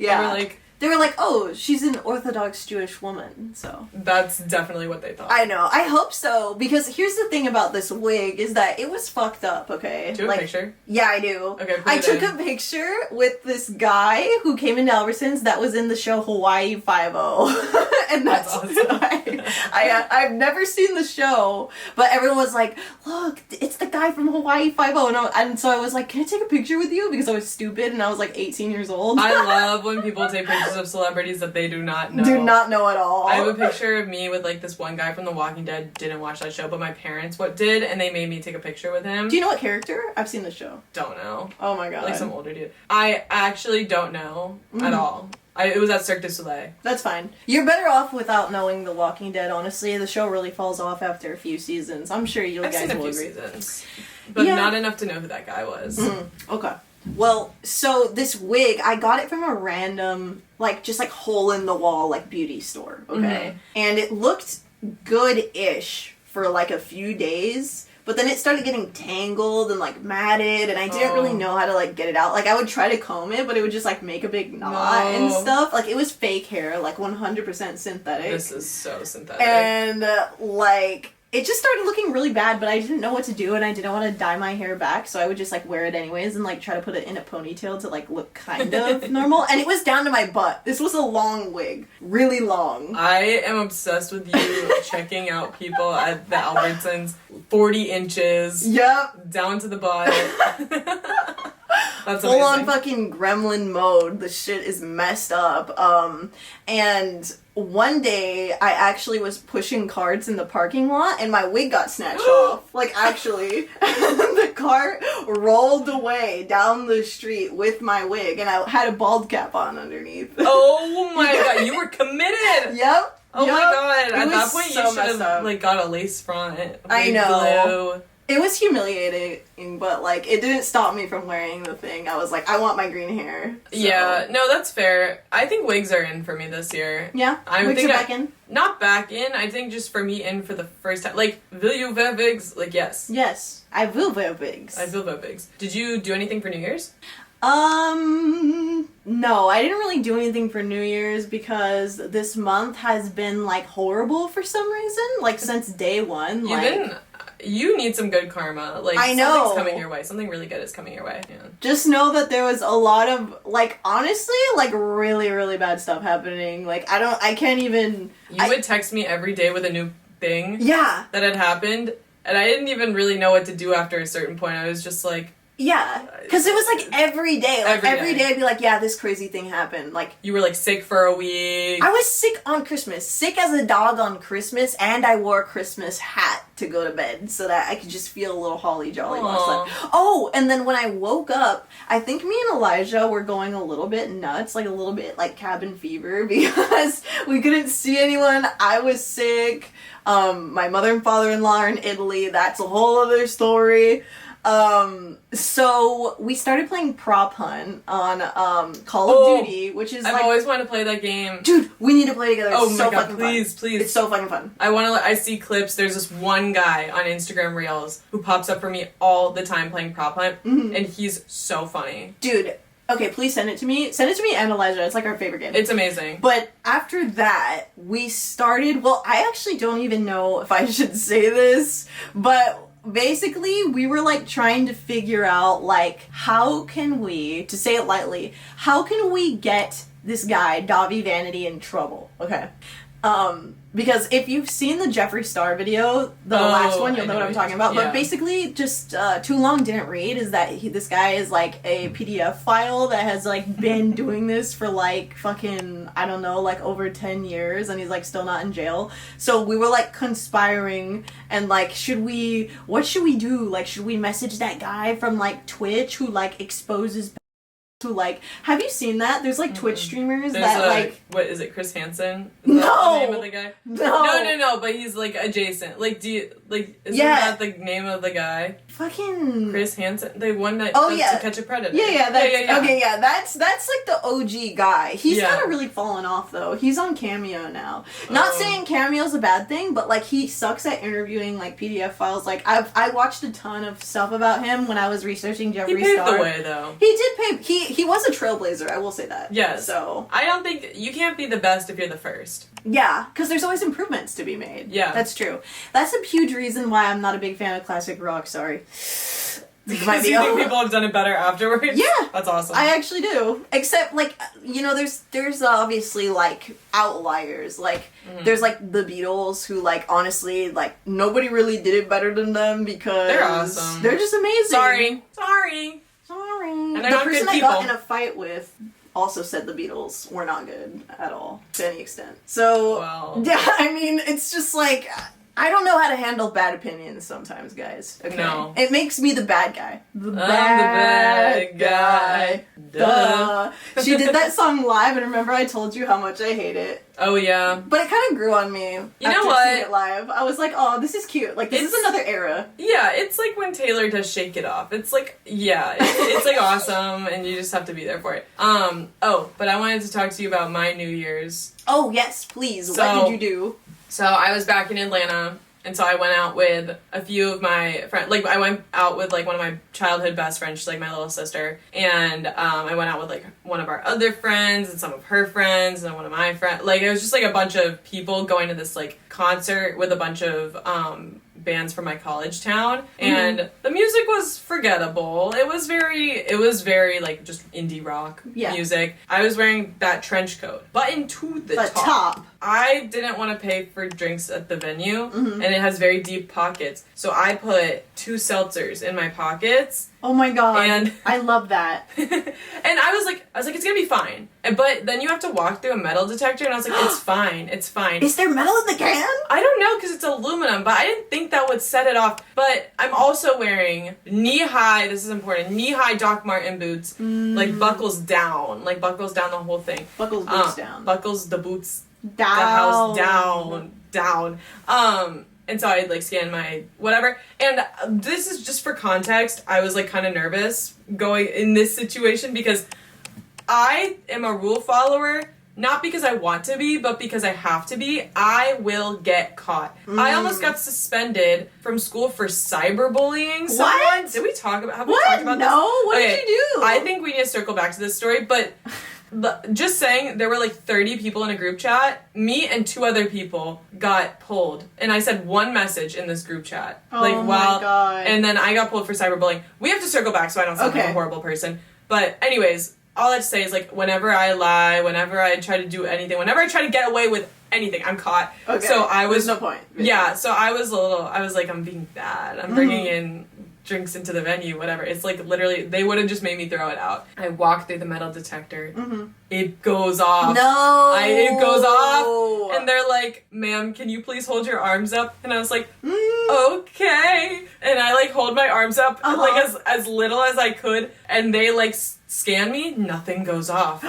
They were like, oh, she's an Orthodox Jewish woman, so. That's definitely what they thought. I know. I hope so, because here's the thing about this wig, is that it was fucked up, okay? Do you have a picture? Yeah, I do. Okay, I took a picture with this guy who came into Albertsons that was in the show Hawaii Five-0. And that's awesome. I've never seen the show, but everyone was like, look, it's the guy from Hawaii Five-0. And so I was like, can I take a picture with you? Because I was stupid and I was like 18 years old. I love when people take pictures of celebrities that they do not know. Do not know at all. I have a picture of me with like this one guy from The Walking Dead. Didn't watch that show, but my parents did, and they made me take a picture with him. Do you know what character? I've seen the show. Don't know. Oh my god. Like some older dude. I actually don't know at all. It was at Cirque du Soleil. That's fine. You're better off without knowing The Walking Dead, honestly. The show really falls off after a few seasons. I'm sure you guys will agree. Seasons, but not enough to know who that guy was. Okay. Well, so this wig, I got it from a random, just hole-in-the-wall, beauty store, okay? And it looked good-ish for, a few days, but then it started getting tangled and, matted, and I didn't really know how to, get it out. I would try to comb it, but it would just, make a big knot and stuff. It was fake hair, 100% synthetic. This is so synthetic. And, it just started looking really bad, but I didn't know what to do, and I didn't want to dye my hair back, so I would just, wear it anyways and, try to put it in a ponytail to, look kind of normal. And it was down to my butt. This was a long wig. Really long. I am obsessed with you checking out people at the Albertsons. 40 inches. Yep. Down to the butt. That's full on fucking gremlin mode. The shit is messed up. And one day I actually was pushing carts in the parking lot and my wig got snatched off. Like, actually. The cart rolled away down the street with my wig and I had a bald cap on underneath. Oh my god, you were committed! Yep. Oh yep. my god, It at was that point so you should have, like, got a lace front. I know. Glue. It was humiliating, but, like, it didn't stop me from wearing the thing. I was like, I want my green hair. So. Yeah, no, that's fair. I think wigs are in for me this year. Yeah? Wigs are back in? Not back in, I think just for me in for the first time. Like, will you wear wigs? Like, yes. Yes, I will wear wigs. I will wear wigs. Did you do anything for New Year's? No, I didn't really do anything for New Year's because this month has been, like, horrible for some reason. Like, since day one. You need some good karma. Like, I know. Something's coming your way. Something really good is coming your way. Yeah. Just know that there was a lot of, like, honestly, like, really, really bad stuff happening. Like, I can't even... You would text me every day with a new thing. Yeah. That had happened, and I didn't even really know what to do after a certain point. I was just like... Yeah, because it was, like, every day. Like, every day I'd be like, yeah, this crazy thing happened. Like... You were, like, sick for a week. I was sick on Christmas. Sick as a dog on Christmas, and I wore a Christmas hat to go to bed so that I could just feel a little holly jolly. Oh, and then when I woke up, I think me and Elijah were going a little bit nuts, like a little bit like cabin fever because we couldn't see anyone. I was sick. My mother and father-in-law are in Italy. That's a whole other story. So we started playing Prop Hunt on Call of Duty, which is I've always wanted to play that game. Dude, we need to play together. Oh it's my so god, fucking please, fun. please. It's so fucking fun. I see clips. There's this one guy on Instagram Reels who pops up for me all the time playing Prop Hunt, and he's so funny. Dude, okay, please send it to me. Send it to me and Elijah. It's like our favorite game. It's amazing. But after that, we started, well, I actually don't even know if I should say this, but basically we were like trying to figure out like how can we, to say it lightly, how can we get this guy, Davi Vanity, in trouble? Okay. Because if you've seen the Jeffree Star video, the last one, you'll know what I'm talking about. Yeah. But basically, just Too Long Didn't Read is that this guy is like a PDF file that has like been doing this for like fucking, I don't know, like over 10 years, and he's like still not in jail. So we were like conspiring and like, what should we do? Like, should we message that guy from like Twitch who like exposes who like, have you seen that? There's like Twitch streamers like, what is it, Chris Hansen? No! The name of the guy? No, but he's like adjacent. Like, isn't Yeah. that the name of the guy? fucking Chris Hansen? They won that Oh, to yeah. Catch a Predator. Yeah, that's, yeah. okay, yeah, that's like the OG guy. He's Yeah. kind of really fallen off, though. He's on Cameo now. Not saying Cameo's a bad thing, but, like, he sucks at interviewing, like, PDF files. Like, I watched a ton of stuff about him when I was researching Jeffree Star. He paved the way, though. He did pave, he was a trailblazer, I will say that. Yes. So, I don't think, you can't be the best if you're the first. yeah, because there's always improvements to be made. Yeah. That's true. That's a huge reason why I'm not a big fan of classic rock, sorry. Because you think people have done it better afterwards? Yeah. That's awesome. I actually do. Except, like, you know, there's obviously, like, outliers. Like, there's, like, the Beatles who, like, honestly, like, nobody really did it better than them because... They're awesome. They're just amazing. Sorry. And they're the not person good I got people. in a fight with also said the Beatles were not good at all, to any extent. So, Well. yeah, I mean, it's just, like... I don't know how to handle bad opinions sometimes, guys. Okay? No. It makes me the bad guy. The bad guy. Duh. She did that song live, and remember I told you how much I hate it. Oh, yeah. But it kind of grew on me. You know after what? seeing it live. I was like, oh, this is cute. Like, this is another era. Yeah, it's like when Taylor does Shake It Off. It's like, yeah, it's like awesome, and you just have to be there for it. But I wanted to talk to you about my New Year's. Oh, yes, please. So- What did you do? So I was back in Atlanta, and so I went out with a few of my friends. Like, I went out with, like, one of my childhood best friends. She's, like, my little sister. And I went out with, like, one of our other friends and some of her friends and one of my friends. Like, it was just, like, a bunch of people going to this, like, concert with a bunch of bands from my college town, and the music was forgettable. It was very like just indie rock music. I was wearing that trench coat, buttoned to the top. I didn't want to pay for drinks at the venue, and it has very deep pockets, so I put 2 seltzers in my pockets. Oh my god! And I love that. And I was like, it's gonna be fine. But then you have to walk through a metal detector, and I was like, it's fine. Is there metal in the can? I don't know, because it's aluminum, but I didn't think that would set it off. But I'm also wearing knee-high, this is important, knee-high Doc Marten boots, like buckles down the whole thing. Buckles boots down. Buckles the boots down. The house down. And so I'd like scan my whatever. And this is just for context. I was like kind of nervous going in this situation because I am a rule follower, not because I want to be, but because I have to be. I will get caught. I almost got suspended from school for cyberbullying someone. What? Did we talk about? Have we talked about this? No. What did you do? I think we need to circle back to this story, but. Just saying, there were like 30 people in a group chat. Me and 2 other people got pulled. And I said one message in this group chat. Oh my god. And then I got pulled for cyberbullying. We have to circle back so I don't sound like a horrible person. But anyways, all I have to say is like whenever I lie, whenever I try to do anything, whenever I try to get away with anything, I'm caught. Okay. So I was... There's no point. Yeah, so I was like, I'm being bad. I'm bringing in drinks into the venue, whatever. It's like literally, they would have just made me throw it out. I walk through the metal detector. It goes off. No! It goes off. And they're like, ma'am, can you please hold your arms up? And I was like, okay. And I like hold my arms up like as little as I could. And they like scan me. Nothing goes off.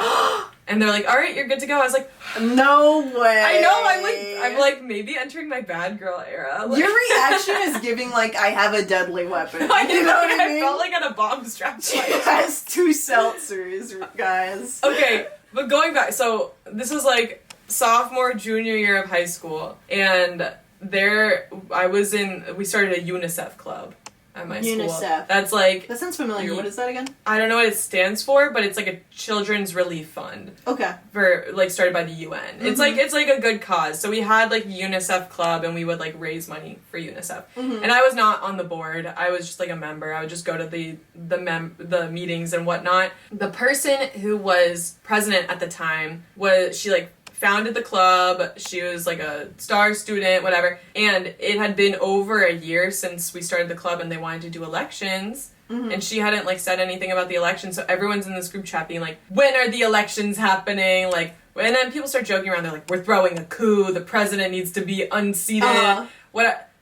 And they're like, all right, you're good to go. I was like, no way. I know, I'm like maybe entering my bad girl era. Like, your reaction is giving like, I have a deadly weapon. You know what I mean? I felt like I had a bomb strapped to my She has 2 seltzers, guys. Okay, but going back, so this was like sophomore, junior year of high school, and we started a UNICEF club at my school. UNICEF. That's like... That sounds familiar. What is that again? I don't know what it stands for, but it's like a children's relief fund. Okay. For, like, started by the UN. It's like a good cause. So we had, like, UNICEF club, and we would, like, raise money for UNICEF. And I was not on the board. I was just, like, a member. I would just go to the meetings and whatnot. The person who was president at the time she, like, founded the club. She was like a star student, whatever. And it had been over a year since we started the club and they wanted to do elections. And she hadn't like said anything about the election. So everyone's in this group chat being like, when are the elections happening? Like, and then people start joking around. They're like, we're throwing a coup. The president needs to be unseated.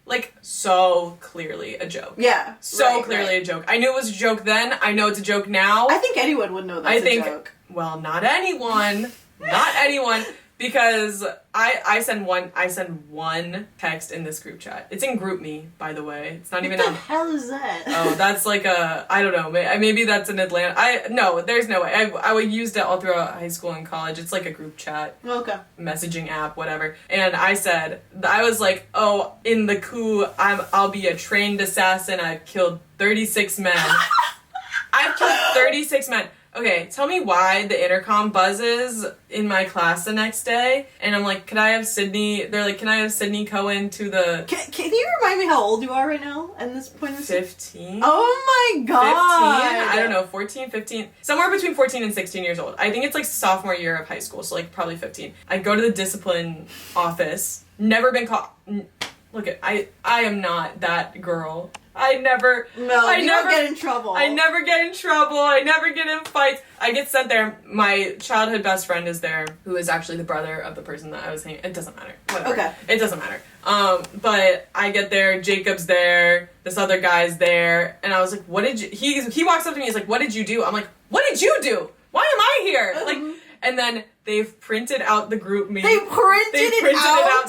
Like, so clearly a joke. Yeah. So clearly a joke. I knew it was a joke then. I know it's a joke now. I think anyone would know that's a joke. Well, not anyone. Not anyone. Because I send one text in this group chat. It's in GroupMe, by the way. It's not even What the hell is that? Oh, that's like I don't know. Maybe that's in Atlanta. No, there's no way. I used it all throughout high school and college. It's like a group chat. Okay. Messaging app, whatever. And I was like, oh, in the coup, I'll be a trained assassin. I've killed 36 men. I've killed 36 men. Okay, tell me why the intercom buzzes in my class the next day, and I'm like, can I have Sydney? They're like, can I have Sydney Cohen to the... Can you remind me how old you are right now at this point? 15. Oh my god! 15? I don't know, 14, 15. Somewhere between 14 and 16 years old. I think it's like sophomore year of high school, so like probably 15. I go to the discipline office, never been caught... Look, I am not that girl. I never get in trouble. I never get in trouble. I never get in fights. I get sent there. My childhood best friend is there, who is actually the brother of the person that I was hanging. It doesn't matter. Whatever. Okay. It doesn't matter. But I get there. Jacob's there. This other guy's there, and I was like, "What did you?" He walks up to me. He's like, "What did you do?" I'm like, "What did you do? Why am I here?" Like, and then they've printed out the group me. They printed it out.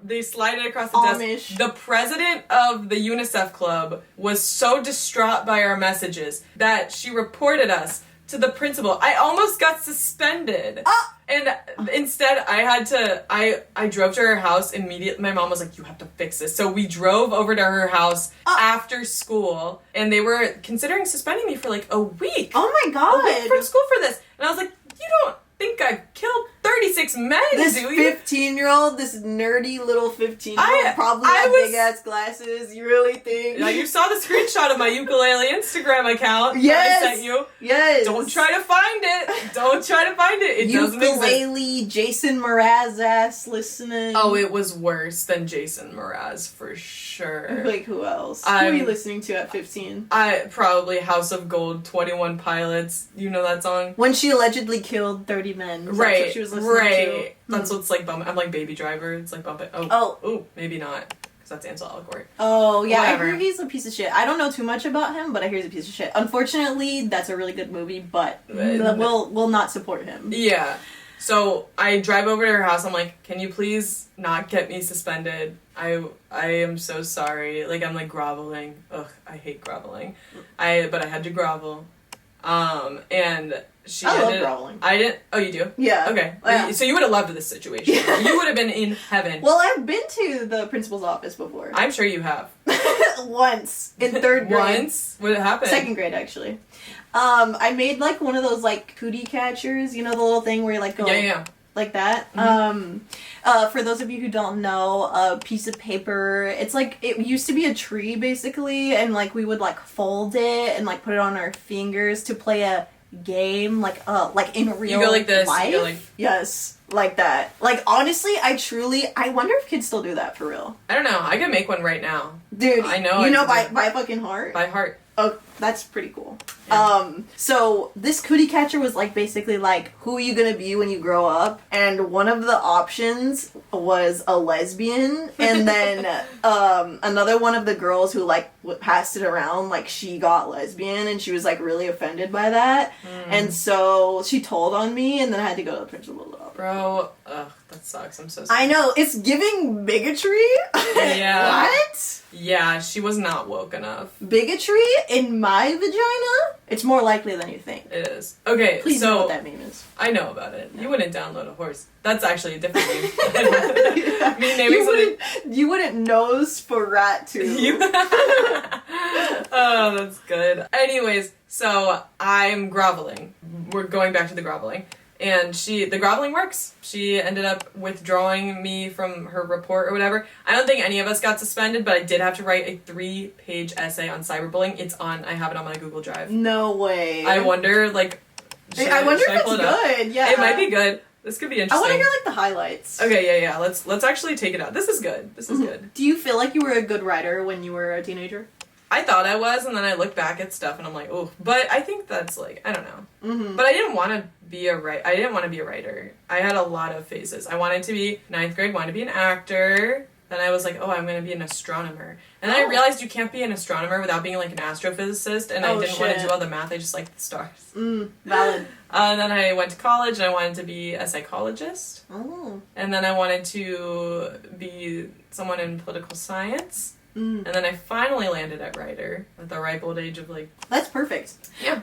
They slide it across the desk. The president of the UNICEF club was so distraught by our messages that she reported us to the principal. I almost got suspended. And instead I drove to her house immediately. My mom was like, you have to fix this. So we drove over to her house after school, and they were considering suspending me for like a week. Oh my god. A week from school for this. And I was like, think I've killed 36 men, This do you? 15-year-old, this nerdy little 15-year-old probably had big-ass glasses. You really think? Now, you saw the screenshot of my ukulele Instagram account Yes! that I sent you. Yes! Don't try to find it. Don't try to find it. It doesn't exist. Ukulele, Jason Mraz ass listening. Oh, it was worse than Jason Mraz, for sure. Like, who else? Who are you listening to at 15? Probably House of Gold, 21 Pilots. You know that song? When she allegedly killed 30 men. That's Right, what she was listening to. That's what's like bumping. I'm like Baby Driver. It's like bumping. Oh, maybe not. Because that's Ansel Elgort. Oh, yeah, Whatever. I hear he's a piece of shit. I don't know too much about him, but I hear he's a piece of shit. Unfortunately, that's a really good movie, but we'll not support him. Yeah. So I drive over to her house. I'm like, can you please not get me suspended? I am so sorry. Like, I'm like groveling. Ugh, I hate groveling. But I had to grovel. And she I love groveling. I didn't. Oh, you do? Yeah. Okay. Yeah. So you would have loved this situation. Yeah. You would have been in heaven. Well, I've been to the principal's office before. I'm sure you have. Once. In 3rd grade. Once? What happened? 2nd grade, actually. I made, like, one of those, like, cootie catchers. You know the little thing where you, like, go... Yeah. Like that. For those of you who don't know, a piece of paper, it's like, it used to be a tree, basically, and, like, we would, like, fold it and, like, put it on our fingers to play a game, like in real You go like this. life. You go like... Yes, like that. Like, honestly, I wonder if kids still do that for real. I don't know. I could make one right now. Dude, I know. You know by fucking heart? By heart. Oh, that's pretty cool. Yeah. So this cootie catcher was like basically like, who are you gonna be when you grow up? And one of the options was a lesbian, and then another one of the girls who like passed it around, like she got lesbian, and she was like really offended by that, and so she told on me, and then I had to go to the principal's office. Bro, ugh, that sucks. I'm so sorry. I know, it's giving bigotry. Yeah. What? Yeah, she was not woke enough. Bigotry in my vagina? It's more likely than you think. It is. Okay, Please so... know what that meme is. I know about it. You wouldn't download a horse. That's actually a different meme. Me naming something... You wouldn't Nosferatu. Oh, that's good. Anyways, so I'm groveling. We're going back to the groveling. And the groveling works. She ended up withdrawing me from her report or whatever. I don't think any of us got suspended, but I did have to write a 3-page essay on cyberbullying. I have it on my Google Drive. No way. I wonder, like, I wonder if it's good. Yeah. It might be good. This could be interesting. I want to hear, like, the highlights. Okay, yeah. Let's actually take it out. This is good. This is good. Do you feel like you were a good writer when you were a teenager? I thought I was, and then I look back at stuff and I'm like, oh. But I think that's like, I don't know. Mm-hmm. But I didn't want to be a writer. I had a lot of phases. I wanted to be 9th grade, wanted to be an actor. Then I was like, oh, I'm going to be an astronomer. And then I realized you can't be an astronomer without being like an astrophysicist, and I didn't want to do all the math. I just liked the stars. Valid. And then I went to college and I wanted to be a psychologist. Oh. And then I wanted to be someone in political science. And then I finally landed at writer at the ripe old age of like... That's perfect. Yeah.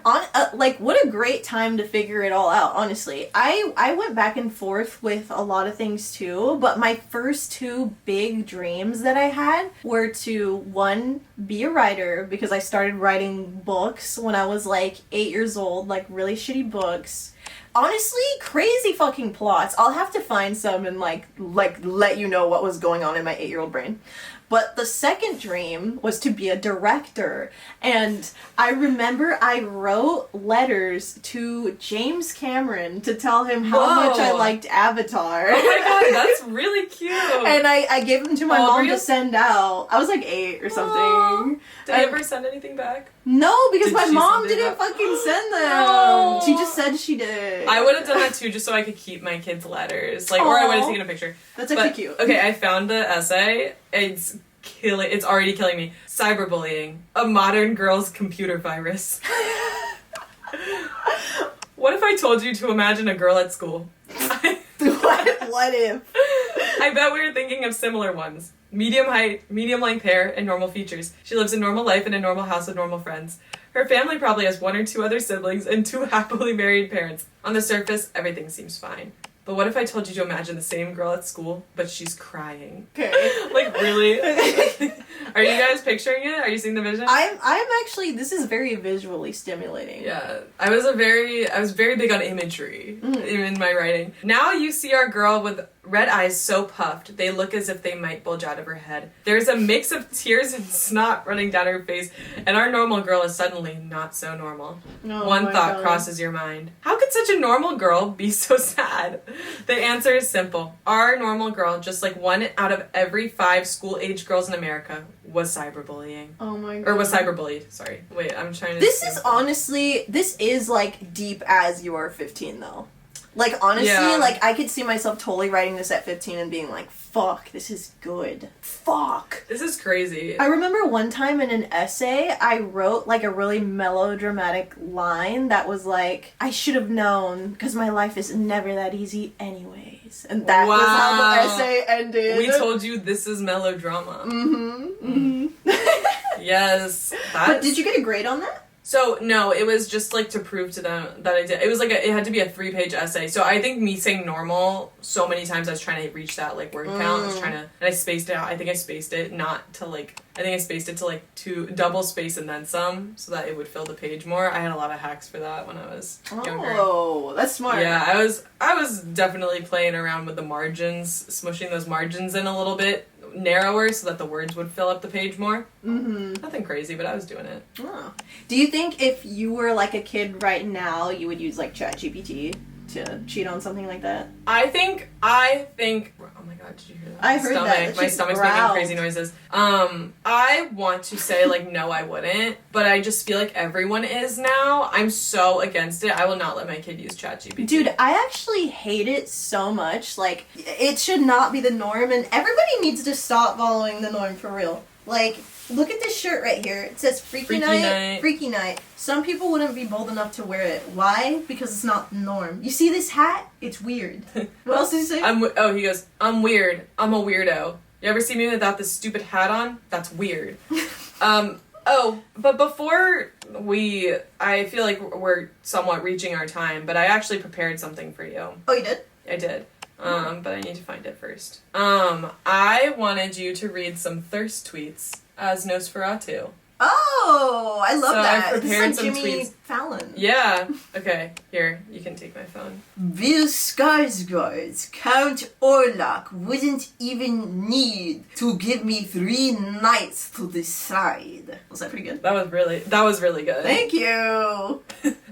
Like, what a great time to figure it all out, honestly. I went back and forth with a lot of things too, but my first 2 big dreams that I had were to, 1, be a writer, because I started writing books when I was like 8 years old, like really shitty books. Honestly, crazy fucking plots. I'll have to find some and like let you know what was going on in my 8-year-old brain. But the second dream was to be a director. And I remember I wrote letters to James Cameron to tell him how much I liked Avatar. Oh my god, that's really cute. And I gave them to my mom to send out. I was like 8 or something. Aww. Did I ever send anything back? No, because my mom send it didn't back? fucking send them. No. She just said she did. I would have done that too, just so I could keep my kids' letters. Like, or I would have taken a picture. That's actually cute. Okay, I found the essay. It's already killing me. Cyberbullying. A modern girl's computer virus. What if I told you to imagine a girl at school? What if? I bet we were thinking of similar ones. Medium height, medium length hair, and normal features. She lives a normal life in a normal house with normal friends. Her family probably has 1 or 2 other siblings and 2 happily married parents. On the surface, everything seems fine. But what if I told you to imagine the same girl at school, but she's crying? Okay. Like, really? Are you guys picturing it? Are you seeing the vision? I'm actually, this is very visually stimulating. Yeah, I was very big on imagery in my writing. Now you see our girl with red eyes so puffed, they look as if they might bulge out of her head. There's a mix of tears and snot running down her face, and our normal girl is suddenly not so normal. Oh, One thought God. crosses your mind. How could such a normal girl be so sad? The answer is simple. Our normal girl, just like 1 out of every 5 school-age girls in America, was cyberbullying. Oh my God. Or was cyberbullied, sorry. Wait, I'm trying to... This is honestly, this is like deep as you are 15 though. Like honestly, Yeah. like I could see myself totally writing this at 15 and being like, fuck, this is good. Fuck. This is crazy. I remember one time in an essay, I wrote like a really melodramatic line that was like, I should have known because my life is never that easy anyways. And that was how the essay ended. We told you this is melodrama. Mm-hmm. Yes. But did you get a grade on that? So, no, it was just, like, to prove to them that I did. It was, like, it had to be a 3-page essay. So I think me saying normal so many times I was trying to reach that, like, word count. I was trying to... And I spaced it out. I think I spaced it not to, like... I think I spaced it to, like, 2... Double space and then some so that it would fill the page more. I had a lot of hacks for that when I was younger. Oh, that's smart. Yeah, I was definitely playing around with the margins, smushing those margins in a little bit narrower so that the words would fill up the page more. Mm-hmm. Nothing crazy, but I was doing it. Oh. Do you think if you were like a kid right now, you would use like ChatGPT to cheat on something like that? I think. Oh my god, did you hear that? I heard that. My stomach's making crazy noises. I want to say like no, I wouldn't, but I just feel like everyone is now. I'm so against it. I will not let my kid use ChatGPT. Dude, I actually hate it so much. Like, it should not be the norm, and everybody needs to stop following the norm for real. Like, look at this shirt right here. It says Freaky Night, Freaky Night. Some people wouldn't be bold enough to wear it. Why? Because it's not the norm. You see this hat? It's weird. What else did he say? He goes, I'm weird. I'm a weirdo. You ever see me without this stupid hat on? That's weird. But before I feel like we're somewhat reaching our time, but I actually prepared something for you. Oh, you did? I did. But I need to find it first. I wanted you to read some thirst tweets as Nosferatu. Oh, I love So that. I prepared This is like some Jimmy tweets. Fallon. Yeah. Okay, here, you can take my phone. Will Skarsgård, Count Orlok wouldn't even need to give me 3 nights to decide. Was that pretty good? That was really good. Thank you.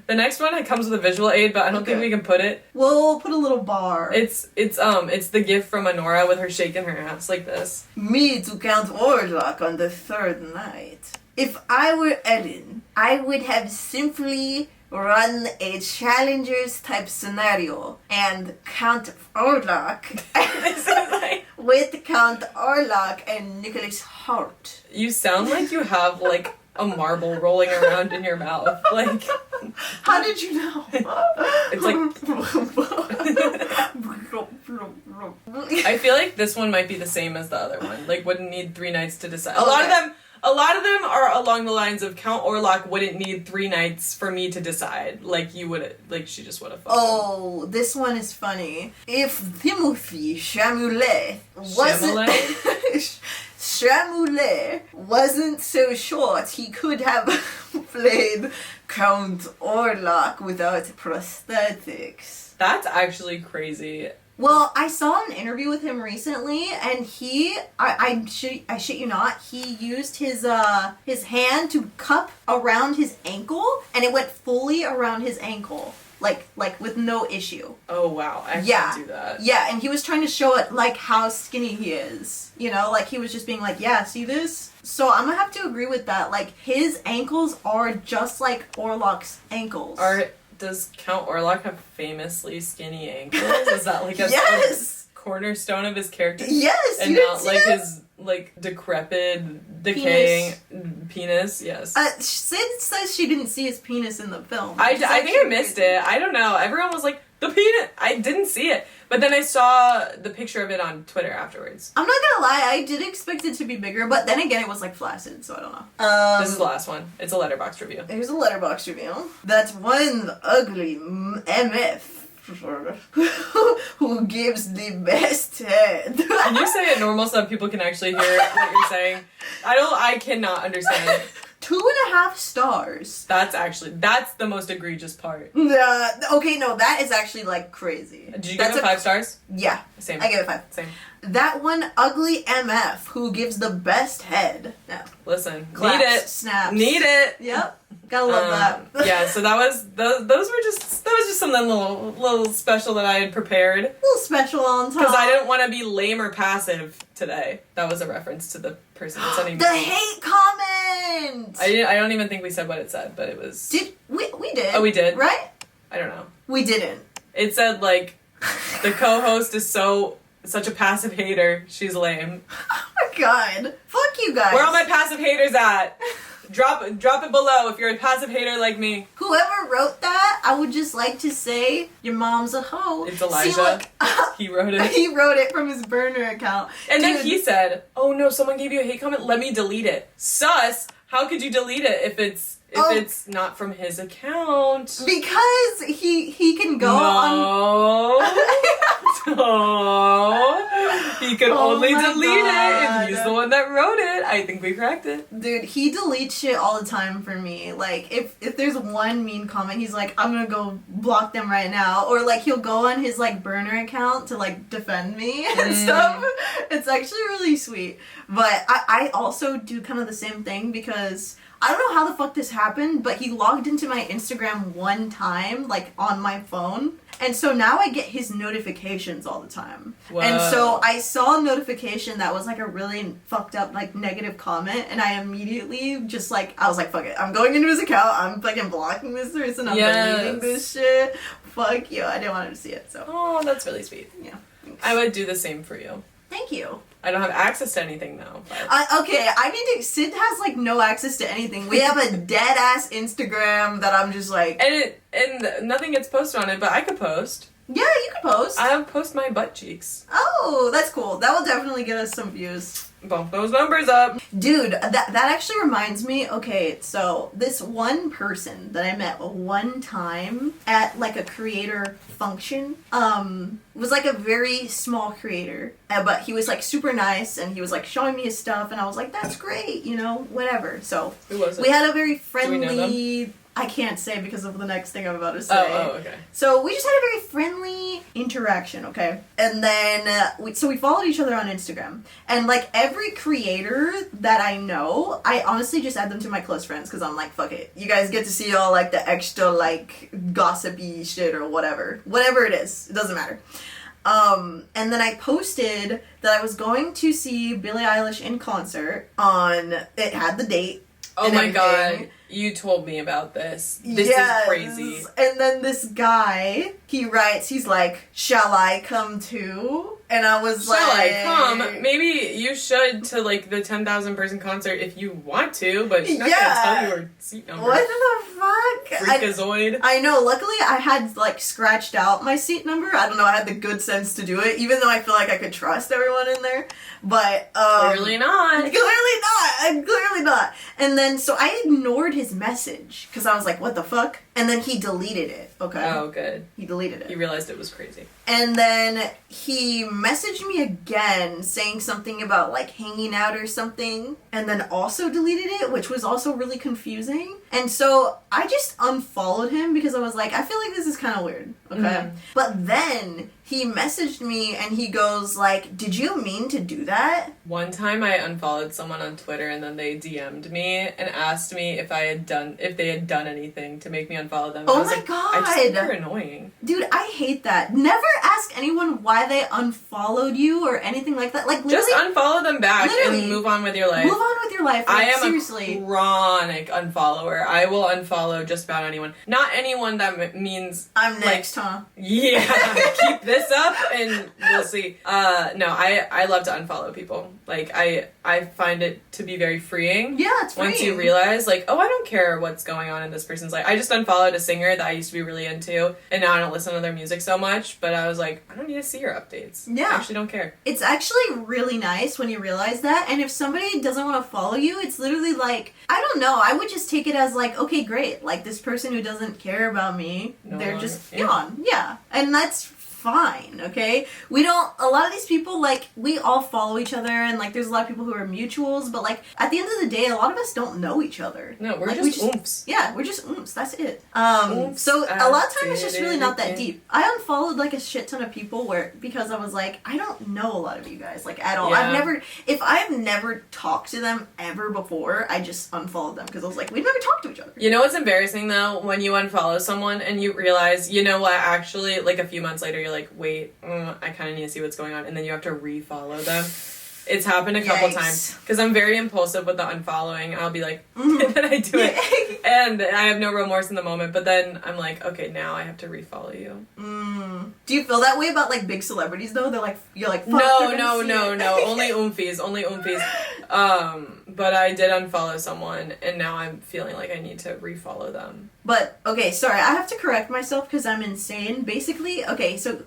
The next one, it comes with a visual aid, but I don't think we can put it. We'll put a little bar. It's the gift from Honora with her shaking her ass like this. Me to Count Orlok on the 3rd night. If I were Ellen, I would have simply run a challengers type scenario and Count Orlok with Count Orlok and Nicholas Hart. You sound like you have like a marble rolling around in your mouth. Like, how did you know? It's like I feel like this one might be the same as the other one. Like, wouldn't need 3 nights to decide. A lot of them are along the lines of Count Orlok wouldn't need 3 nights for me to decide. Like you would, like she just would have. Oh, this one is funny. If Timothy Chalamet wasn't so short, he could have played Count Orlok without prosthetics. That's actually crazy. Well, I saw an interview with him recently, and I shit you not, he used his hand to cup around his ankle, and it went fully around his ankle, like with no issue. Oh wow, I can't do that. Yeah, and he was trying to show it like how skinny he is, you know, like he was just being like, yeah, see this? So I'm gonna have to agree with that. Like his ankles are just like Orlok's ankles. Does Count Orlok have famously skinny ankles? Is that like a cornerstone of his character? Yes, and not like his like decrepit, decaying penis. Yes. Sid says she didn't see his penis in the film. I think I missed it. I don't know. Everyone was like, the penis. I didn't see it, but then I saw the picture of it on Twitter afterwards. I'm not gonna lie, I did expect it to be bigger, but then again, it was like flaccid, so I don't know. This is the last one. It's a Letterboxd review. Here's a Letterboxd review. That's one ugly MF who gives the best head. Can you say it normal so that people can actually hear what you're saying? I cannot understand. 2.5 stars. That's the most egregious part. Okay, no, that is actually like crazy. Did you give it 5 stars? Yeah. Same. I gave it 5. Same. That one, Ugly MF, who gives the best head. No. Listen, Claps, need it. snaps. Need it. Yep. Gotta love that. Yeah, so that was just something little special that I had prepared. A little special on top. Because I didn't want to be lame or passive today. That was a reference to the person sending me. The hate comment! I don't even think we said what it said, but it was... We did. Oh, we did? Right? I don't know. We didn't. It said, like, the co-host is such a passive hater. She's lame. Oh my god. Fuck you guys. Where are my passive haters at? Drop it below if you're a passive hater like me. Whoever wrote that, I would just like to say, your mom's a hoe. It's Elijah. See, look, he wrote it. He wrote it from his burner account. And then he said, oh no, someone gave you a hate comment? Let me delete it. Sus! How could you delete it if it's not from his account? Because he can go on... No. He could only delete God. it if he's the one that wrote it. I think we cracked it. Dude, he deletes shit all the time for me. Like, if there's one mean comment, he's like, I'm gonna go block them right now. Or, like, he'll go on his, like, burner account to, like, defend me and stuff. It's actually really sweet. But I also do kind of the same thing because... I don't know how the fuck this happened, but he logged into my Instagram one time, like, on my phone. And so now I get his notifications all the time. Whoa. And so I saw a notification that was, like, a really fucked up, like, negative comment, and I immediately just, like, I was like, fuck it. I'm going into his account, I'm fucking blocking this person, I'm deleting this shit. Fuck you. I didn't want him to see it, so. Oh, that's really sweet. Yeah. I would do the same for you. Thank you. I don't have access to anything though. Okay, I need to. Sid has like no access to anything. We have a dead ass Instagram that I'm just like. And nothing gets posted on it, but I could post. Yeah, you could post. I'll post my butt cheeks. Oh, that's cool. That will definitely get us some views. Bump those numbers up. Dude, that actually reminds me, okay, so this one person that I met one time at like a creator function, was like a very small creator, but he was like super nice and he was like showing me his stuff and I was like, that's great, you know, whatever. So who was it? We had a very Do we know friendly... I can't say because of the next thing I'm about to say. Oh, okay. So we just had a very friendly interaction, okay? And then, we followed each other on Instagram. And, like, every creator that I know, I honestly just add them to my close friends because I'm like, fuck it. You guys get to see all, like, the extra, like, gossipy shit or whatever. Whatever it is. It doesn't matter. And then I posted that I was going to see Billie Eilish in concert on... It had the date. Oh my god. You told me about this. This is crazy. And then this guy, he writes, he's like, shall I come too? And I was like... Shall I come? Maybe you should to, like, the 10,000 person concert if you want to, but she's not gonna tell you her seat number. What the fuck? Freakazoid. I know, luckily I had, like, scratched out my seat number. I don't know, I had the good sense to do it, even though I feel like I could trust everyone in there. But, Clearly not. Clearly not. And then, so I ignored his message, because I was like, what the fuck? And then he deleted it, okay? Oh, good. He deleted it. You realized it was crazy. And then he messaged me again saying something about like hanging out or something and then also deleted it, which was also really confusing. And so I just unfollowed him because I was like, I feel like this is kind of weird, okay? Mm-hmm. But then he messaged me and he goes like, did you mean to do that? One time I unfollowed someone on Twitter and then they DM'd me and asked me if they had done anything to make me unfollow them. Oh my god! I just think they're annoying. Dude, I hate that. Never ask anyone why they unfollowed you or anything like that. Like, just unfollow them back and move on with your life. Move on with your life. Like, I am seriously. a chronic unfollower. I will unfollow just about anyone. Not anyone that means I'm next, like, huh? Yeah, keep this up and we'll see. No, I love to unfollow people. Like, I find it to be very freeing. Yeah, it's freeing. Once you realize, like, oh, I don't care what's going on in this person's life. I just unfollowed a singer that I used to be really into, and now I don't listen to their music so much, but I was like, I don't need to see your updates. Yeah. I actually don't care. It's actually really nice when you realize that, and if somebody doesn't want to follow you, it's literally like, I don't know, I would just take it as like, okay, great, like this person who doesn't care about me, they're just gone. Yeah. And that's fine, okay? A lot of these people, like, we all follow each other, and like there's a lot of people who are mutuals, but like at the end of the day, a lot of us don't know each other. No, we're like, just oomphs. Yeah, we're just oomphs, that's it. Oomphs, So a lot of times it's just really not that deep. I unfollowed like a shit ton of people because I was like, I don't know a lot of you guys, like, at all. Yeah. If I've never talked to them ever before, I just unfollowed them because I was like, we've never talked to each other. You know what's embarrassing though? When you unfollow someone and you realize, you know what, actually, like a few months later, you're like, wait, I kind of need to see what's going on, and then you have to refollow them. It's happened a couple times because I'm very impulsive with the unfollowing. I'll be like, and then I do it, and I have no remorse in the moment. But then I'm like, okay, now I have to refollow you. Do you feel that way about like big celebrities though? They're like, you're like, fuck, no. Only oomfies. But I did unfollow someone, and now I'm feeling like I need to refollow them. But okay, sorry, I have to correct myself because I'm insane. Basically, okay, so.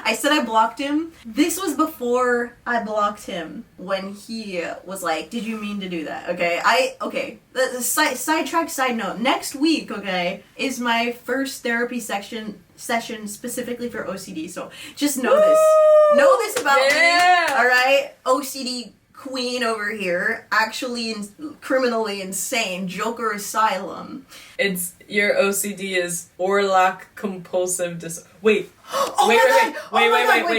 I said I blocked him. This was before I blocked him when he was like, did you mean to do that? Okay, the sidetrack side note. Next week, okay, is my first therapy session specifically for OCD, so just know this. Know this about me, alright? OCD queen over here, actually criminally insane, Joker asylum. It's your OCD is Orlock compulsive wait. Oh wait,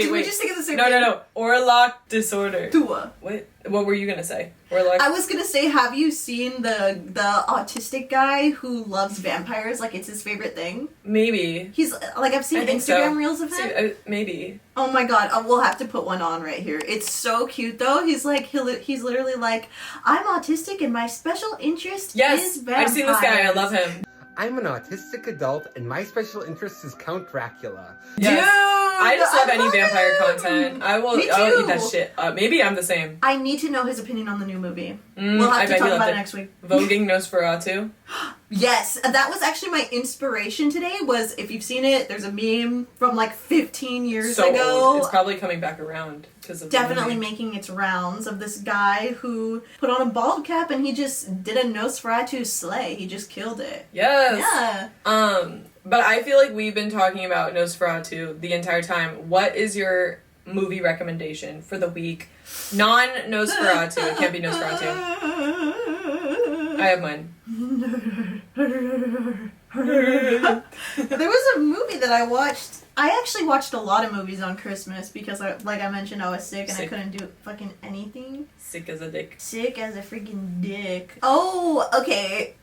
did we just think of the same thing? No. Orlock disorder. Tua. What were you gonna say? Orlock. I was gonna say, have you seen the autistic guy who loves vampires? Like, it's his favorite thing. Maybe. He's like, I've seen Instagram reels of him. Maybe. Oh my god, we'll have to put one on right here. It's so cute though. He's like, he's literally like, I'm autistic and my special interest is vampires. I've seen this guy. I love him. I'm an autistic adult, and my special interest is Count Dracula. Yes. Dude, I just love any vampire him. content. I'll eat that shit up. Maybe I'm the same. I need to know his opinion on the new movie. We'll have to talk about it next week. Voguing Nosferatu. Yes, that was actually my inspiration today, was, if you've seen it, there's a meme from like 15 years ago. Old. It's probably coming back around. Definitely making its rounds, of this guy who put on a bald cap and he just did a Nosferatu slay. He just killed it. Yes. Yeah. But I feel like we've been talking about Nosferatu the entire time. What is your movie recommendation for the week? Non-Nosferatu. It can't be Nosferatu. I have mine. There was a movie that I watched. I actually watched a lot of movies on Christmas because, like I mentioned, I was sick and I couldn't do fucking anything. Sick as a dick. Sick as a freaking dick. Oh, okay.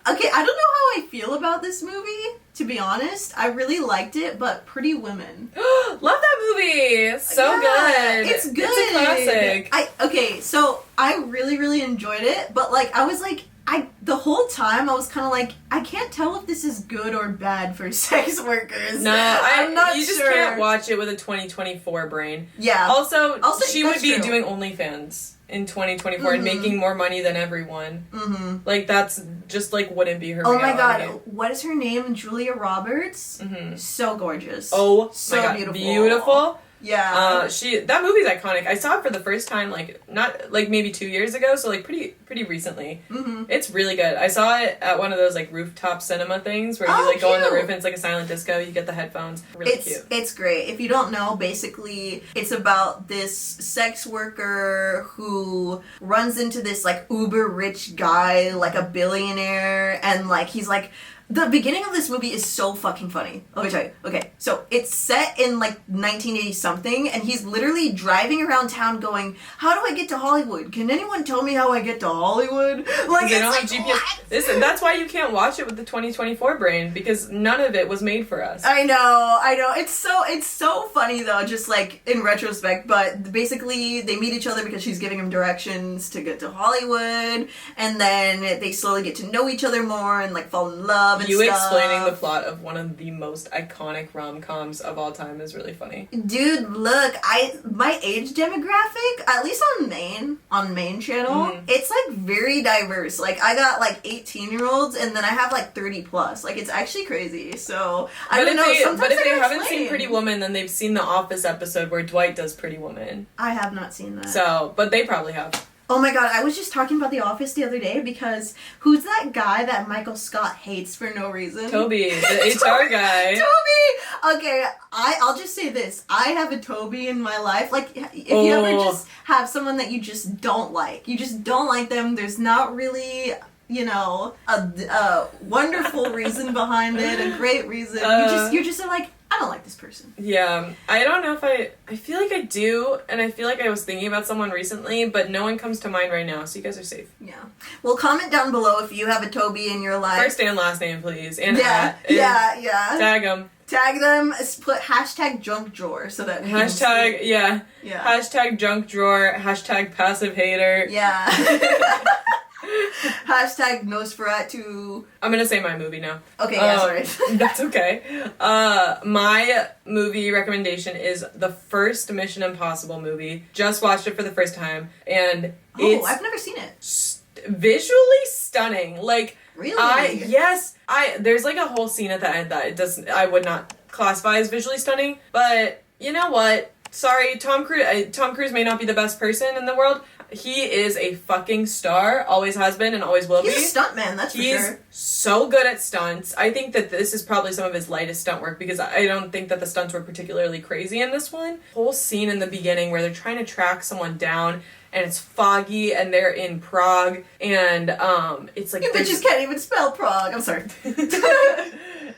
Okay, I don't know how I feel about this movie, to be honest. I really liked it, but Pretty Women. Love that movie! So good! It's good. It's a classic. Okay, so I really, really enjoyed it, but like, I was like, the whole time I was kind of like, I can't tell if this is good or bad for sex workers. No, I'm not you sure. just can't watch it with a 2024 brain. Yeah. Also she would be true. doing OnlyFans in 2024 and making more money than everyone. Mm-hmm. Like, that's just, like, wouldn't be her reality. Oh my god, what is her name? Julia Roberts? Mm-hmm. So gorgeous. Oh so my god, beautiful. beautiful. Yeah. That movie's iconic. I saw it for the first time, like, not, like, maybe 2 years ago, so, like, pretty recently. Mm-hmm. It's really good. I saw it at one of those, like, rooftop cinema things where you, like, go on the roof and it's, like, a silent disco, you get the headphones. Really cute. It's great. If you don't know, basically, it's about this sex worker who runs into this, like, uber rich guy, like, a billionaire, and, like, he's, like, the beginning of this movie is so fucking funny. Let me tell you. Okay, so it's set in like 1980-something, and he's literally driving around town going, how do I get to Hollywood? Can anyone tell me how I get to Hollywood? Like, they don't have GPS. Listen, that's why you can't watch it with the 2024 brain, because none of it was made for us. I know. It's so funny though, just like in retrospect, but basically they meet each other because she's giving him directions to get to Hollywood, and then they slowly get to know each other more and like fall in love. club and You stuff. explaining the plot of one of the most iconic rom-coms of all time is really funny. Dude, look, my age demographic, at least on main channel, it's like very diverse. Like I got like 18-year-olds and then I have like 30 plus. Like it's actually crazy. So I don't know. But if they haven't seen Pretty Woman, then they've seen the Office episode where Dwight does Pretty Woman. I have not seen that. So, but they probably have. Oh my god, I was just talking about The Office the other day because who's that guy that Michael Scott hates for no reason? Toby, the HR guy. Toby! Okay, I'll just say this. I have a Toby in my life. Like, if you ever just have someone that you just don't like. You just don't like them. There's not really, you know, a wonderful reason behind it, a great reason. You're just like, I don't like this person. Yeah, I don't know if I feel like I do, and I feel like I was thinking about someone recently, but no one comes to mind right now, so you guys are safe. Yeah. Well, comment down below if you have a Toby in your life. First and last name, please. And yeah. Tag them. Tag them, put hashtag junk drawer so that hashtag, yeah. Hashtag junk drawer, hashtag passive hater. Yeah. Hashtag Nosferatu. I'm gonna say my movie now. Okay, yeah, sorry. That's okay. My movie recommendation is the first Mission Impossible movie. Just watched it for the first time, and it's I've never seen it. Visually stunning. Like, really? There's like a whole scene at the end that I would not classify as visually stunning, but you know what? Sorry, Tom Cruise may not be the best person in the world. He is a fucking star, always has been and always will be. He's a stuntman, that's for sure. He's so good at stunts. I think that this is probably some of his lightest stunt work because I don't think that the stunts were particularly crazy in this one. Whole scene in the beginning where they're trying to track someone down and it's foggy and they're in Prague and it's like... You bitches can't even spell Prague. I'm sorry.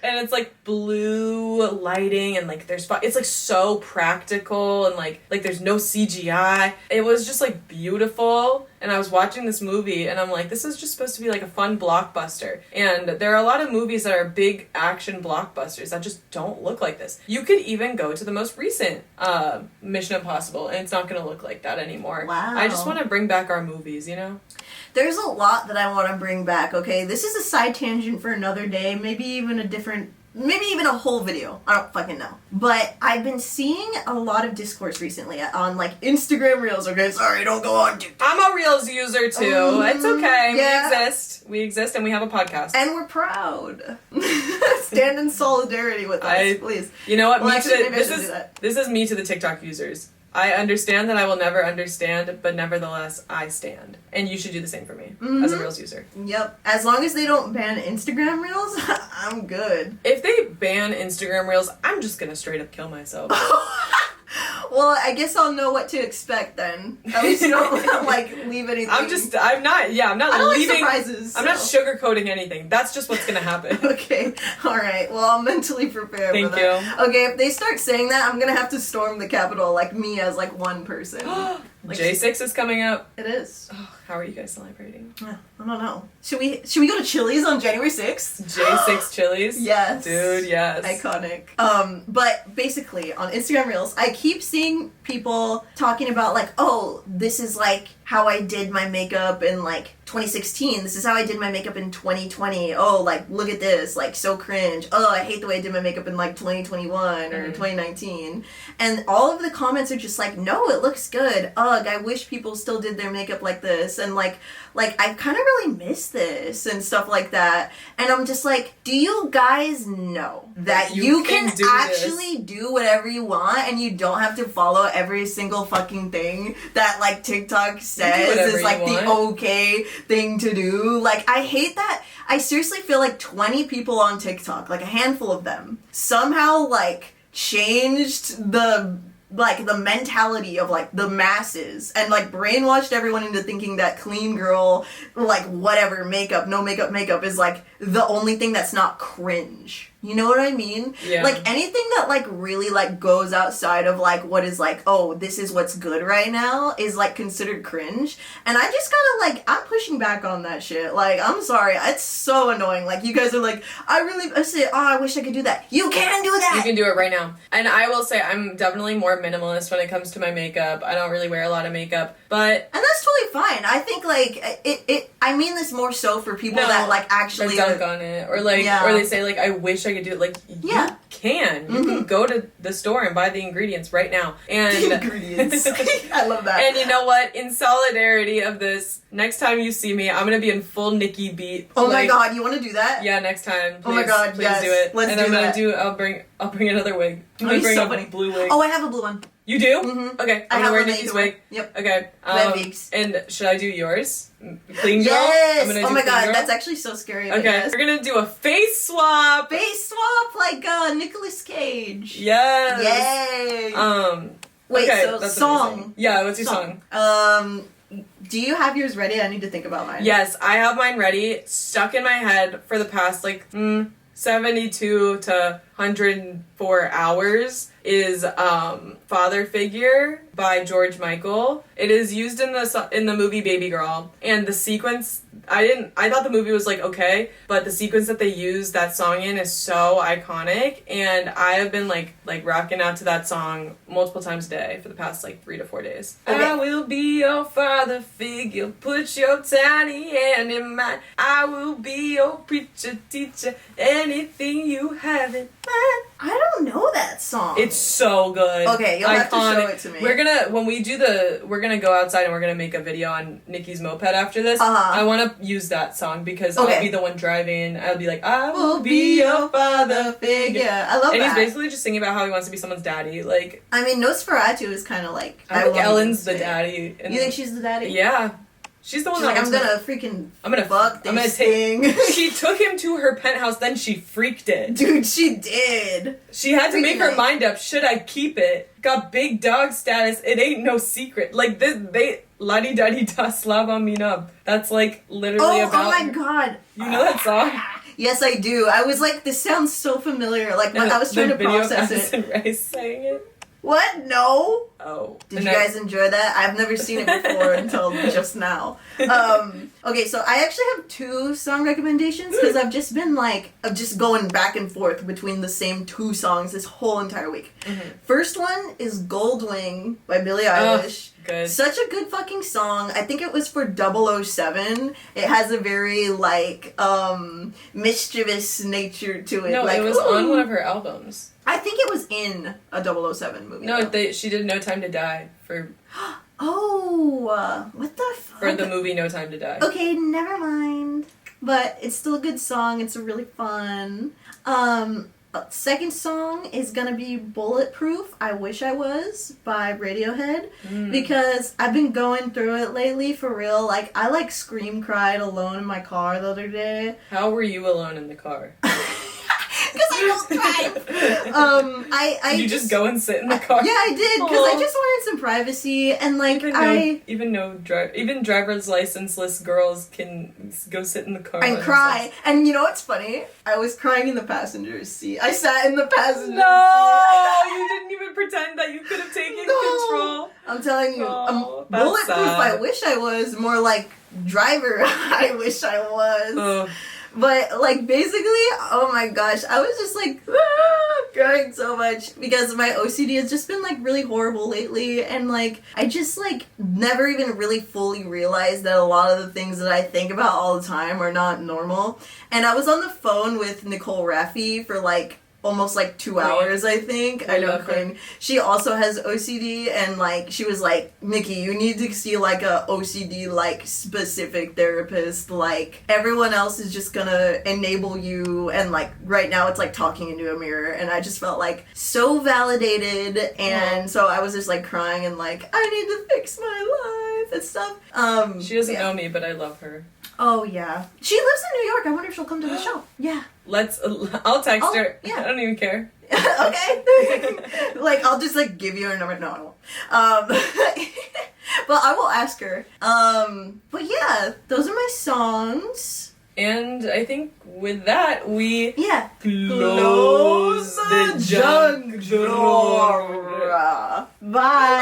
And it's like blue lighting and like there's it's like so practical and like there's no CGI. It was just like beautiful, and I was watching this movie and I'm like, this is just supposed to be like a fun blockbuster, and there are a lot of movies that are big action blockbusters that just don't look like this. You could even go to the most recent Mission Impossible and it's not going to look like that anymore. Wow. I just want to bring back our movies, you know? There's a lot that I want to bring back, okay? This is a side tangent for another day, maybe even a whole video. I don't fucking know. But I've been seeing a lot of discourse recently on, like, Instagram Reels, okay? Sorry, don't go on TikTok. I'm a Reels user, too. It's okay. Yeah. We exist, and we have a podcast. And we're proud. Stand in solidarity with us, please. You know what? Well, This is me to the TikTok users. I understand that I will never understand, but nevertheless, I stand. And you should do the same for me, as a Reels user. Yep. As long as they don't ban Instagram Reels, I'm good. If they ban Instagram Reels, I'm just gonna straight up kill myself. Well, I guess I'll know what to expect then. At least you don't, like, leave anything. I'm not leaving. Like surprises. So. I'm not sugarcoating anything. That's just what's gonna happen. Okay. Alright. Well, I'll mentally prepare for that. Thank you. Okay, if they start saying that, I'm gonna have to storm the Capitol, like, me as, like, one person. Like, J6 is coming up. It is. Oh, how are you guys celebrating? I don't know. Should we go to Chili's on January 6th? J6 Chili's? Yes. Dude, yes. Iconic. But basically, on Instagram Reels, I keep seeing people talking about, like, oh, this is, like, how I did my makeup in, like, 2016. This is how I did my makeup in 2020. Oh, like, look at this. Like, so cringe. Oh, I hate the way I did my makeup in, like, 2021 or 2019. And all of the comments are just like, no, it looks good. Ugh, I wish people still did their makeup like this. And, like I kind of really miss this and stuff like that. And I'm just like, do you guys know that you can actually do whatever you want and you don't have to follow every single fucking thing that, like, TikTok says is, like, the okay thing to do? Like, I hate that. I seriously feel like 20 people on TikTok, like a handful of them, somehow, like, changed the mentality of, like, the masses and, like, brainwashed everyone into thinking that clean girl, like, whatever, makeup, no makeup is, like, the only thing that's not cringe. You know what I mean? Yeah. Like, anything that, like, really, like, goes outside of, like, what is, like, oh, this is what's good right now is, like, considered cringe. And I just gotta, like, I'm pushing back on that shit. Like, I'm sorry. It's so annoying. Like, you guys are like, I say, oh, I wish I could do that. You can do that! You can do it right now. And I will say, I'm definitely more minimalist when it comes to my makeup. I don't really wear a lot of makeup, but... And that's totally fine. I think, like, I mean this more so for people that, like, actually... dunk on it. Or, like, or they say, like, I wish I could do it. Like, you can. You can go to the store and buy the ingredients right now. And the ingredients. I love that. And you know what? In solidarity of this, next time you see me, I'm gonna be in full Nicki beat. Oh my god, you want to do that? Yeah, next time. Please, oh my god, please yes. do it. Let's and do I'm gonna that. I'll bring another wig. I'm gonna bring a blue wig. Oh, I have a blue one. You do? Mm-hmm. Okay, I I'm have gonna wear one Nicki's wig. Yep. Okay. Wigs. And should I do yours? Clean girl? Yes! I'm gonna oh do my clean god, girl? that's actually so scary. Okay, we're gonna do a face swap! Face swap like Nicolas Cage. Yes! Yay! Wait, okay, so that's song. amazing. Yeah, what's your song? Do you have yours ready? I need to think about mine. Yes, I have mine ready, stuck in my head for the past, 72 to 104 hours is Father Figure by George Michael. It is used in the movie Baby Girl, and the sequence, I thought the movie was okay, but the sequence that they use that song in is so iconic, and I have been like rocking out to that song multiple times a day for the past 3 to 4 days. Okay. I will be your father figure, put your tiny hand in mine. I will be your preacher, teacher, anything you have in mind. I don't know that song. It's so good. Okay, you'll have to show it to me. We're gonna go outside and we're gonna make a video on Nikki's moped after this. I want to use that song because I'll be the one driving. I'll be like, I will be your father figure. I love and that. And he's basically just singing about how he wants to be someone's daddy. I mean, Nosferatu is kind of like... I think Ellen's the daddy. You think she's the daddy? Yeah. She's the one that I'm gonna fuck this thing. She took him to her penthouse, then she freaked it. Dude, she did. She had to make her mind up. Should I keep it? Got big dog status. It ain't no secret. La-di-da-di-da, slava me nub. That's literally about... Oh my god. You know that song? Yes, I do. I was like, this sounds so familiar. I was trying to process it. And Rice sang it. What? No. Oh. Did you guys enjoy that? I've never seen it before until just now. Okay, so I actually have 2 song recommendations because I've just been going back and forth between the same 2 songs this whole entire week. Mm-hmm. First one is Goldwing by Billie Eilish. Good. Such a good fucking song. I think it was for 007. It has a very mischievous nature to it. No, it was on one of her albums. I think it was in a 007 movie. No, she did No Time to Die for... Oh, what the fuck? For the movie No Time to Die. Okay, never mind. But it's still a good song. It's really fun. Second song is gonna be Bulletproof, I Wish I Was, by Radiohead. Because I've been going through it lately, for real. I scream cried alone in my car the other day. How were you alone in the car? Because I don't drive. Did you just go and sit in the car? Yeah, I did, because I just wanted some privacy, and even driver's licenseless girls can go sit in the car and cry. And you know what's funny? I was crying in the passenger seat. I sat in the passenger seat. No, you didn't even pretend that you could have taken control. I'm telling you, Bulletproof, sad. I wish I was, more like Driver, I wish I was. Ugh. But, basically, oh my gosh, I was just, crying so much because my OCD has just been, really horrible lately, and, I just, never even really fully realized that a lot of the things that I think about all the time are not normal. And I was on the phone with Nicole Raffi for, almost 2 hours, I think. I know, Queen. She also has OCD, and she was like, Nikki, you need to see a OCD specific therapist. Everyone else is just gonna enable you, and right now it's talking into a mirror. And I just felt so validated, and so I was just crying and I need to fix my life and stuff. She doesn't know me, but I love her. Oh, yeah. She lives in New York. I wonder if she'll come to the show. Yeah. I'll text her. Yeah. I don't even care. Okay. I'll just, give you her number. No, I won't. But I will ask her. But yeah, those are my songs. And I think with that, we Yeah. close the junk drawer. Bye.